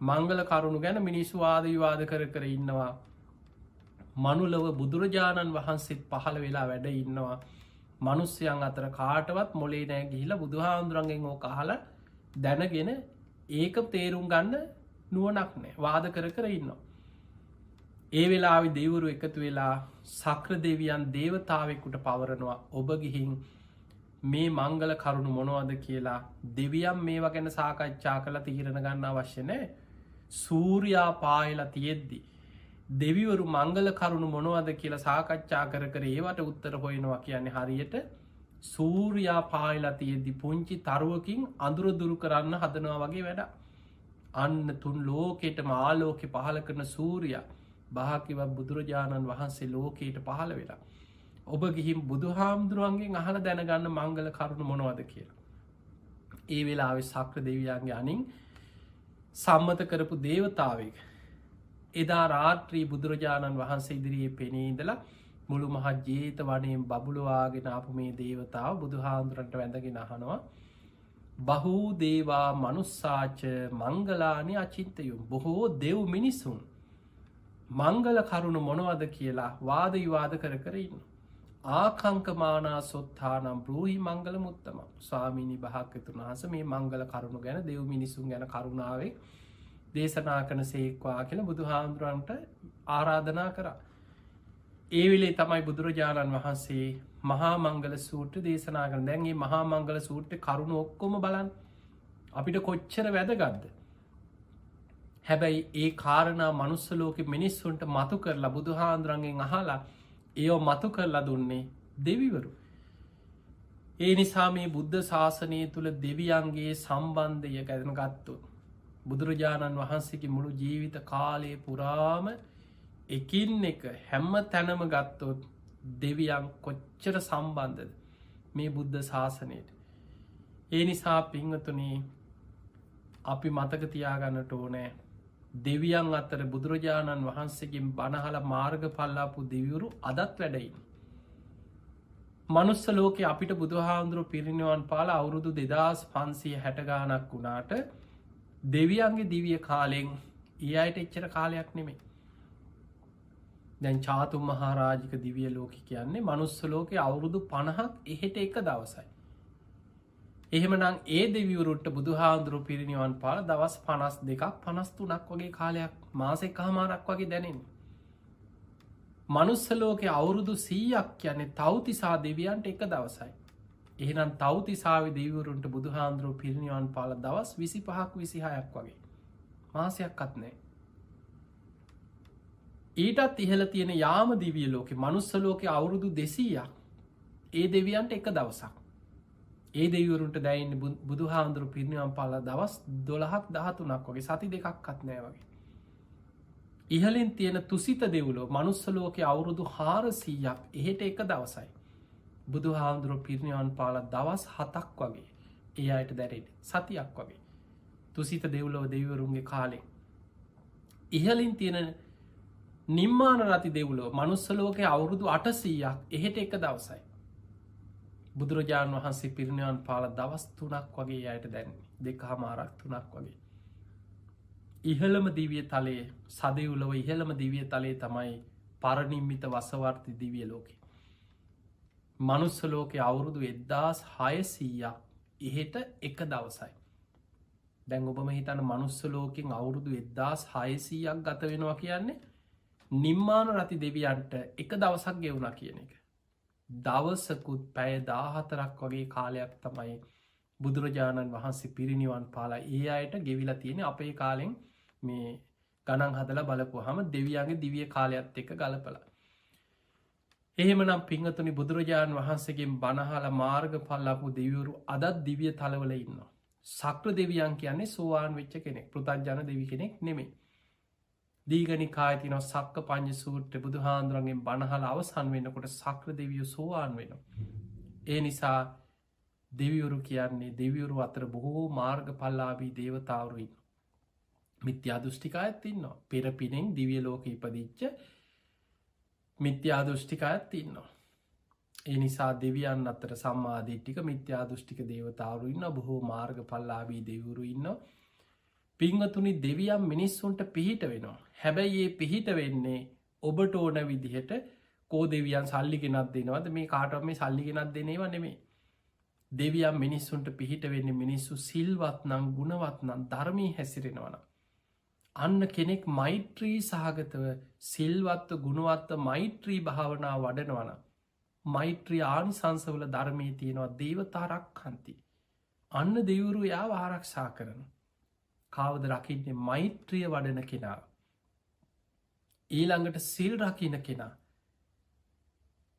මංගල කරුණු ගැන මිනිස්සු වාද විවාද කර ඉන්නවා. මනුලව බුදුරජාණන් වහන්සේත් පහළ වෙලා වැඩ ඉන්නවා. මනුස්සයන් අතර කාටවත් මොලේ නෑ ගිහිලා බුදුහාමුදුරන්ගෙන් ඕක අහලා දැනගෙන ඒක තේරුම් ගන්න නුවණක් නෑ. වාද කර ඉන්නවා. ඒ වෙලාවේ දෙවිවරු එකතු වෙලා සක්‍ර දෙවියන් දේවතාවෙකුට පවරනවා ඔබ ගිහින් මේ මංගල කරුණු මොනවද කියලා දෙවියන් මේවා ගැන සාකච්ඡා කළ තීරණ ගන්න අවශ්‍ය නෑ. සූරයා පායලා තියෙද්දි දෙවිවරු මංගල කරුණු මොනවද කියලා සාකච්ඡා කර ඒවට උත්තර හොයනවා කියන්නේ හරියට සූරයා පායලා තියෙද්දි පුංචි තරුවකින් අඳුර දුරු කරන්න හදනවා වගේ වැඩ. අන්න තුන් ලෝකයට ආලෝකෙ පහල කරන සූරයා භාකිව බුදුරජාණන් වහන්සේ ලෝකයට පහළ වෙලා. ඔබ ගිහිම් බුදු හාමුදුරුවන්ගෙන් අහල දැනගන්න මංගල කරුණු මොනවද කියලා. ඒ වෙලාවෙ සක්‍ර දෙවියන්ගේ අනින් සම්මත කරපු දේවතාවක එදා රාත්‍රී බුදුරජාණන් වහන්සේ ඉදිරියේ පෙනීදලා මුළු මහත් ජේත වනයෙන් බබුලවාගෙන ආපු මේ දේවතාව බුදු හාමුදුරන්ට වැඳගෙන අහනවා බහූ දේවා මනුස්සාච මංගලානි අචිත්තයුම් බොහෝ දෙව් මිනිසුන් මංගල කරුණු මොනවද කියලා වාද විවාද කරන්න. ආකංකමානා සොත්තානම් බ්‍රූහි මංගල මුත්තම ස්වාමීනි භාග්‍යතුන් වහන්සේ මේ මංගල කරුණු ගැන දෙව් මිනිසුන් ගැන කරුණාවෙන් දේශනා කන සේක්වා කියලා බුදු හාමුදුරන්ට ආරාධනා කරා. ඒ වෙලේ තමයි බුදුරජාණන් වහන්සේ මහා මංගල සූත්‍ර දේශනා කරන. දැන් මේ මහා මංගල සූත්‍රේ කරුණු ඔක්කොම බලන්න අපිට කොච්චර වැදගත්ද. හැබැයි ඒ කාරණා මනුස්ස ලෝකෙ මිනිස්සුන්ට මතු කරලා බුදු හාමුදුරන්ගෙන් අහලා ඒව මතු කරලා දුන්නේ දෙවිවරු. ඒ නිසා මේ බුද්ධ ශාසනය තුළ දෙවියන්ගේ සම්බන්ධය ගැන ගත්තු. බුදුරජාණන් වහන්සේගේ මුළු ජීවිත කාලය පුරාම එකින් එක හැම්ම තැනම ගත්තොත් දෙවියන් කොච්චර සම්බන්ධද මේ බුද්ධ ශාසනයට. ඒ නිසා පිංහතුනේ අපි මතක තියාගන්නට ඕනෑ දෙවියන් අතර බුදුරජාණන් වහන්සේගෙන් බණහල මාර්ග පල්ලාපු දෙවිවරු අදත් වැඩයින්. මනුස්ස ලෝක අපිට බුදුහාන්දුරු පිරිනිවන් පාල අවුරුදු 2560 ගානක් වුණාට දෙවියන්ගේ දිවිය කාලෙෙන් ඒ අයට එච්චර කාලයක් නෙමේ. දැන් චාතුම් මහාරාජික දිවිය ලෝක කියන්නේ මනුස්ස ලෝක අවුරුදු 50ක් එහෙට එක දවසයි. එහෙමනම් ඒ දෙවිවරුට බුදුහාන්දුරු පිරිනිවන් පාල දවස් 52ක් 53ක් වගේ කාලයක් මාසෙක හමාරක් වගේ දැනෙන. මනුස්ස ලෝකෙ අවුරුදු 100ක් කියන්නේ තව්තිසා දෙවියන්ට එක දවසයි. එහෙනම් තව්තිසාවේ දෙවිවරුන්ට බුදුහාන්දුරු පිරිනිවන් පාල දවස් 25ක් 26ක් වගේ මාසයක්වත් නැහැ. ඊටත් ඉහළ තියෙන යාම දිවිය ලෝකෙ මනුස්ස ලෝකෙ අවුරුදු 200ක් ඒ දෙවියන්ට එක දවසක්. ඒ දෙවිවරුන්ට දැයින්න බුදුහාන්දුරු පිරිනිවන් පාල දවස් 12ක් 13ක් වගේ සති දෙකක්වත් නෑ වගේ. ඉහලින් තියෙන තුසිත දෙව්ලෝ මනුස්ස ලෝකෙ අවුරුදු 400ක් එහෙට එක දවසයි. බුදුහාන්දුරු පිරිනිවන් පාල දවස් 7ක් වගේ ඒ අයට දැරෙට සතියක් වගේ. තුසිත දෙව්ලොව දෙවිවරුන්ගේ කාලෙ. ඉහලින් තියෙන නිම්මාන රති දෙව්ලෝ මනුස්ස ලෝකෙ අවුරුදු 800ක් එහෙට එක දවසයි. බුදුරජාණන් වහන්සේ පිරිනිවන් පාල දවස් 3ක් වගේ අයට දැන්නේ 2.5 වගේ. ඉහළම දිවිය තලයේ සදෙව්ලොව ඉහළම දිවිය තලයේ තමයි පරනිම්මිත වසවර්ති දිවිය ලෝකෙ. මනුස්ස ලෝකෙ අවුරුදු 1600ක් එහෙට එක දවසයි. දැන් ඔබම හිතන මනුස්ස ලෝකෙන් අවුරුදු 1600ක් ගත වෙනවා කියන්නේ නිම්මාන රති දෙවියන්ට එක දවසක් ගෙවුණා කියන එක. දවසකුත් පැය 14ක් වගේ කාලයක් තමයි බුදුරජාණන් වහන්සේ පිරිනිවන් පාලා ඒ අයට ගෙවිලා තියෙන අපේ කාලෙන් මේ ගණන් හදලා බලපුවාම දෙවියන්ගේ දිව්‍ය කාලයත් එක්ක ගලපලා. එහෙමනම් පිංගතුනි බුදුරජාණන් වහන්සේගෙන් බණහලා මාර්ගඵල ලැබු දෙවිවරු අදත් දිව්‍ය තලවල ඉන්නවා. සක්‍ර දෙවියන් කියන්නේ සෝවාන් වෙච්ච කෙනෙක්. පෘථග්ජන දෙවි කෙනෙක් නෙමෙයි. දීඝනිකායේ තියෙන සක්ක පඤ්ඤ සූත්‍රය බුදුහාඳුරන්ගෙන් බණහලා අවසන් වෙනකොට සක්‍ර දෙවියෝ සෝවාන් වෙනවා. ඒ නිසා දෙවිවරු කියන්නේ දෙවිවරු අතර බොහෝ මාර්ගඵලලාභී දේවතාවරු ඉන්නවා. මිත්‍යා දෘෂ්ටිකයත් ඉන්නවා. පෙර පිනෙන් දිව්‍ය ලෝකෙ ඉපදිච්ච මිත්‍යා දෘෂ්ටිකයත් ඉන්නවා. ඒ නිසා දෙවියන් අතර සම්මා දිට්ඨික මිත්‍යා දෘෂ්ටික දේවතාවරු ඉන්නවා. බොහෝ මාර්ගඵලලාභී දෙවිවරු ඉන්නවා. පිංගතුනි දෙවියන් මිනිස්සුන්ට පිහිට වෙනවා. හැබැයි ඒ පිහිට වෙන්නේ ඔබට ඕන විදිහට කෝ දෙවියන් සල්ලි ගෙනත් දෙනවද මේ කාටවත් මේ සල්ලි ගෙනත් දෙනේව නෙමෙයි. දෙවියන් මිනිස්සුන්ට පිහිට වෙන්නේ මිනිස්සු සිල්වත් නම් ගුණවත් නම් ධර්මයේ හැසිරෙනවා නම්. අන්න කෙනෙක් මෛත්‍රී සහගතව සිල්වත්ව ගුණවත්ව මෛත්‍රී භාවනාව වඩනවා නම් මෛත්‍රී ආනිසංසවල ධර්මී තියෙනවා දේවතාරක් හන්ති. අන්න දෙවරු යාව ආරක්ෂා කරන. කාවද රකින්නේ මෛත්‍රිය වඩන කෙනා. ඊළඟට සිල් රකින කෙනා.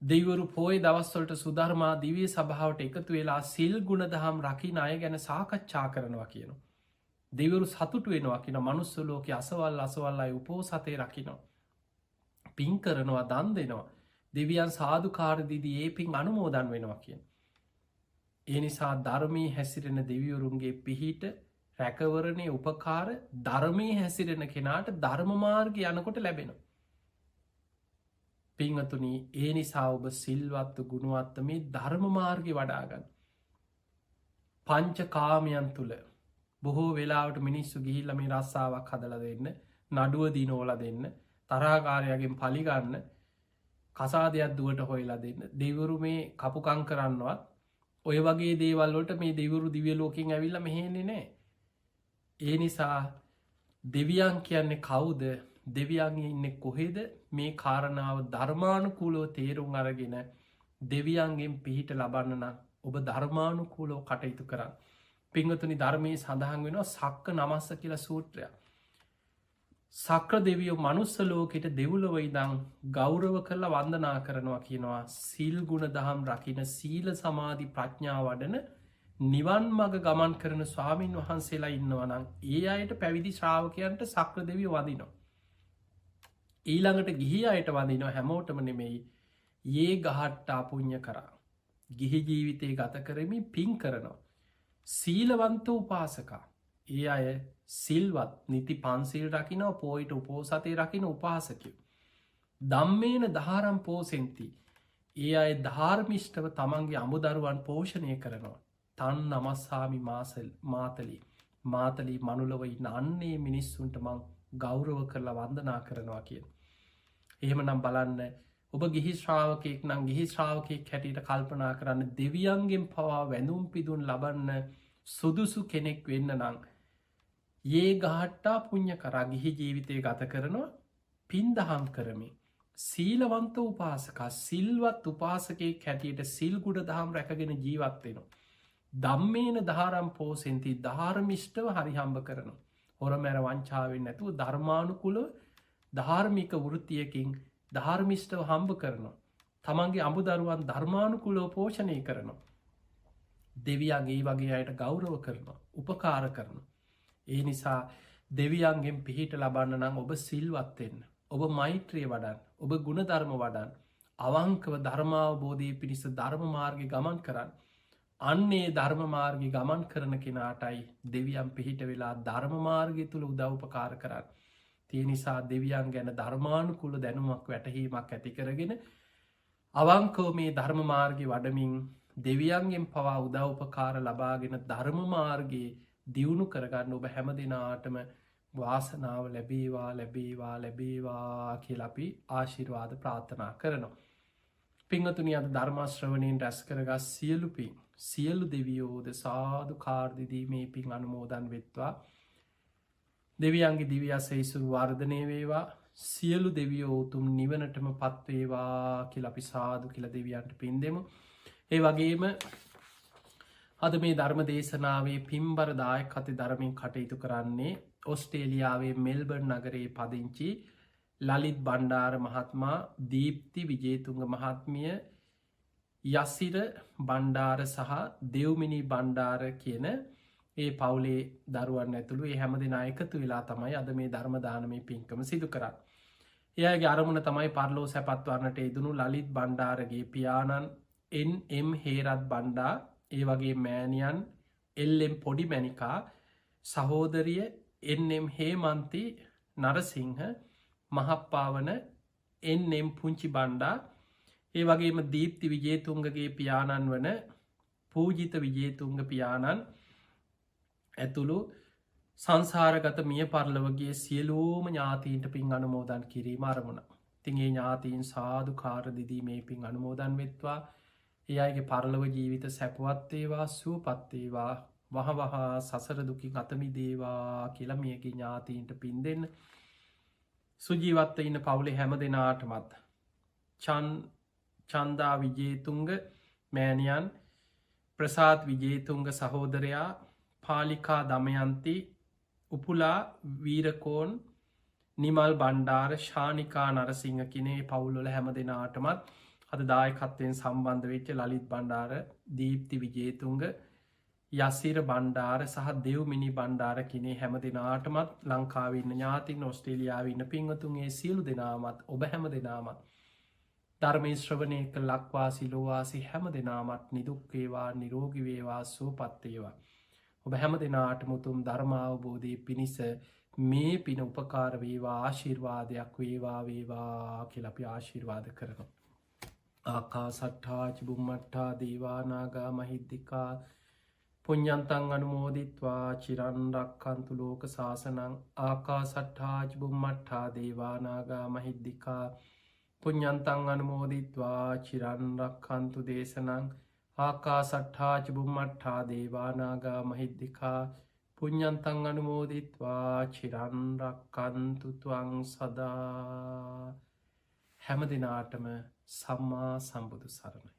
දෙවරු පෝය දවස්වලට සුධර්මා දිවිය සභාවට එකතු වෙලා සිල් ගුණ දහම් රකින අය ගැන සාකච්ඡා කරනවා කියනවා. දෙවරු සතුට වෙනවා කියන මනුස්සලෝක අසවල් අසවල්ලයි උපෝසතය රකිනවා. පින් කරනවා දන් දෙනවා. දෙවියන් සාධකාරදිදී ඒ පින් අනුමෝදන් වෙනවා කියන. ඒ නිසා ධර්මී හැසිරෙන දෙවියවරුන්ගේ පිහිට රැකවරණය උපකාර ධර්මී හැසිරෙන කෙනාට ධර්මමාර්ග යනකොට ලැබෙනවා. පිංහතුනී ඒ නිසා ඔබ සිල්වත්තු ගුණුවත්ත මේ ධර්මමාර්ග වඩාගන්න. පංච කාමයන් තුළ බොහෝ වෙලාවට මිනිස්සු ගිහිල්ල මේ රස්සාාවක් හදල දෙන්න නඩුව දිනෝල දෙන්න තරාකාරයගෙන් පලිගන්න කසාදයක් දුවට හොයලා දෙන්න දෙවරු මේ කපුකං කරන්නවත් ඔය වගේ දේවල්ලට මේ දෙවරු දිවිය ලෝකින් ඇවිල්ල මෙහෙන්නේ නෑ. ඒ නිසා දෙවියන් කියන්නේ කවුද දෙවියන්ගේ ඉන්න කොහෙද මේ කාරණාව ධර්මානුකූලෝ තේරුම් අරගෙන දෙවියන්ගෙන් පිහිට ලබන්න නම් ඔබ ධර්මානුකූලෝ කටයුතු කරන්න. පිංගතුනි ධර්මයේ සඳහන් වෙනවා සක්ක නමස්ස කියල සූත්‍රයක්. සක්‍ර දෙවියෝ මනුස්ස ලෝකෙට දෙවුලව ඉදං ගෞරව කරලා වන්දනා කරනවා කියනවා සිල් ගුණ දහම් රකින සීල සමාධි ප්‍රඥා වඩන නිවන් මග ගමන් කරන ස්වාමීන් වහන්සේලා ඉන්නවනම් ඒ අයට පැවිදි ශ්‍රාවකයන්ට සක්‍ර දෙවිය වදිනවා. ඊළඟට ගිහි අයට වදිනවා හැමෝටම නෙමෙයි ඒ ගහට්ටා පුං්ඥ කරා. ගිහි ජීවිතය ගත කරමින් පින් කරනවා. සීලවන්ත උපාසකා ඒ අය සිල්වත් නිති පන්සිල් රකිනව පෝයිට උපෝසතය රකින උපාසකයෝ. දම්මේන දහරම් පෝසෙන්ති ඒ අය ධාර්මිෂ්ටව තමන්ගේ අමුදරුවන් පෝෂණය කරනවා. තන් නමස්සාමි මාතලී මනුලවයි නන්නේ මිනිස්සුන්ට මං ගෞරව කරලා වන්දනා කරනවා කිය. එහෙම නම් බලන්න ඔබ ගිහි ශ්‍රාවකයෙක් නම් ගිහි ශ්‍රාවකයෙක් හැටියට කල්පනා කරන්න දෙවියන්ගෙන් පවා වැඳුම් පිදුන් ලබන්න සුදුසු කෙනෙක් වෙන්න නං. ඒ ගාට්ටා පුං්ඥ කරා ගිහි ජීවිතය ගත කරනවා පින් දහම් කරමින්. සීලවන්ත උපාසකා සිල්වත් උපාසකේ හැටියට සිල්ගුඩ දහම් රැකගෙන ජීවත්වෙනවා. දම්මේන දහරම් පෝසෙන්ති ධාර්මිෂ්ටව හරිහම්බ කරනවා. හොර මැර වංචාවෙන් නැතුව ධර්මානුකුල ධාර්මික වෘතියකින් ධාර්මිෂ්ටව හම්බ කරනවා. තමන්ගේ අමුදරුවන් ධර්මානුකුලෝ පෝෂණය කරනවා. දෙවියන්ගේ වගේ අයට ගෞරව කරනවා උපකාර කරනවා. ඒ නිසා දෙවියන්ගෙන් පිහිට ලබන්න නම් ඔබ සිල්වත්වෙන්න ඔබ මෛත්‍රිය වඩන් ඔබ ගුණධර්ම වඩන් අවංකව ධර්මාවබෝධය පිණිස ධර්මමාර්ග ගමන් කරන්න. අන්නේ ධර්මමාර්ග ගමන් කරන කෙනාටයි දෙවියන් පිහිට වෙලා ධර්මමාර්ගය තුළ උදව්පකාර කරන්න. තිය නිසා දෙවියන් ගැන ධර්මානුකුල දැනුමක් වැටහීමක් ඇති කරගෙන අවංකෝ මේ ධර්මමාර්ගය වඩමින් දෙවියන්ගෙන් පවා උදව්පකාර ලබාගෙන ධර්මමාර්ගයේ දියුණු කරගන්න ඔබ හැම දෙනාටම වාසනාව ලැබේවා ලැබේවා ලැබේවා කියලපි ආශිර්වාද ප්‍රාර්ථනා කරනවා. පිංහතුනි අද ධර්මශ්‍රවනයෙන් රැස් කරගස් සියලු පින් සියලු දෙවියෝද සාධු කාර්දිදී මේ පින් අනුමෝදන් වෙත්වා. දෙවියන්ගේ දිවියසයිසුරු වර්ධනය වේවා සියලු දෙවියෝ උතුම් නිවනටම පත්වේවා කියල අපි සාදු කියල දෙවියන්ට පින් දෙමු. ඒ වගේම අද මේ ධර්ම දේශනාවේ පින්බරදායක අති ධර්මින් කටයුතු කරන්නේ ඔස්ටේලියාවේ මෙල්බර්න් නගරයේ පදිංචි ලලිත් බණ්ඩාර මහත්මා දීප්ති විජේතුංග මහත්මිය යසිර බණ්ඩාර සහ දෙව්මිනි බණ්ඩාර කියන ඒ පවුලේ දරුවන් ඇතුළු ඒ හැම දෙනා එකතු වෙලා තමයි අද මේ ධර්මදානමය පින්කම සිදු කරන්න. එයගේ අරමුණ තමයි පරලෝ සැපත්වන්නට එදනු ලලිත් බණ්ඩාරගේ පියාණන් එම් හේරත් බණ්ඩා ඒ වගේ මෑනියන් එල්ලෙම් පොඩි මැනිකා සහෝදරිය එම් හේමන්ති නරසිංහ මහප්පාවන එම් පුංචි බණ්ඩා ඒ වගේම දීප්ති විජේතුන්ගගේ පියාණන් වන පූජිත විජේතුන්ග පියාණන් ඇතුළු සංසාරගත මිය පරලවගේ සියලූම ඥාතීන්ට පින් අනුමෝදන් කිරීම අරමුණ. තිගේ ඥාතීන් සාධු කාරදිදී මේ පින් අනුමෝදන් වෙත්වා ඒ අයගේ පරලව ජීවිත සැපවත්තේවා සුවපත්තේවා වහවහා සසර දුකින් අතමි දේවා කියල මියගේ ඥාතීන්ට පින් දෙන්න. සුජීවත්ත ඉන්න පවුලේ හැම දෙනාටමත් චන්දා විජේතුංග මෑණියන්, ප්‍රසාත් විජේතුංග සහෝදරයා, පාලිකා දමයන්ති, උපුලා වීරකෝන්, නිමල් බණ්ඩාර, ශානිකා නරසිංහ කිනේ පවුල්වල හැම දෙනාටමත් අද දායකත්වයෙන් සම්බන්ධ වෙච්ච ලලිත් බණ්ඩාර, දීප්ති විජේතුංග, යසිර බණ්ඩාර සහ දෙව්මිනි බණ්ඩාර කිනේ හැම දෙනාටමත් ලංකාවන්න ඥාතින් ඔස්ට්‍රේලියාවන්න පින්වතුන්ගේ සියලු දෙනාමත් ඔබ හැම දෙනාමත් ධර්මී ශ්‍රවණයක ලක්වාසි ලෝවාසි හැම දෙනාමත් නිදුක්වේවා නිරෝගිවේවා සුවපත්තේවා. ඔබ හැම දෙනාට මුතුම් ධර්මාවබෝධය පිණිස මේ පින උපකාර වේවා ආශිර්වාදයක් වේවා වේවා කියලපි ආශිර්වාද කරනවා. ආකා සට්ඨාච බුම්මට්ටා දේවානාගා මහිද්දිකා පුඤ්ඤන්තං අනුමෝදිත්වා චිරන්රක්කන්තු ලෝක සාසනං. ආකා සට්ඨාච බුම්මට්ටා දේවානාගා මහිද්දිකා පුඤ්ඤන්තං අනුමෝදිත්වා චිරන්රක්කන්තු දේශනං. ආකා සට්ඨාච බුම්මට්ටා දේවානාගා මහිද්දිකා පුඤ්ඤන්තං අනුමෝදිත්වා චිරන්රක්කන්තු ත්වං සදා. හැම දිනාටම සම්මා සම්බුදු සරණයි.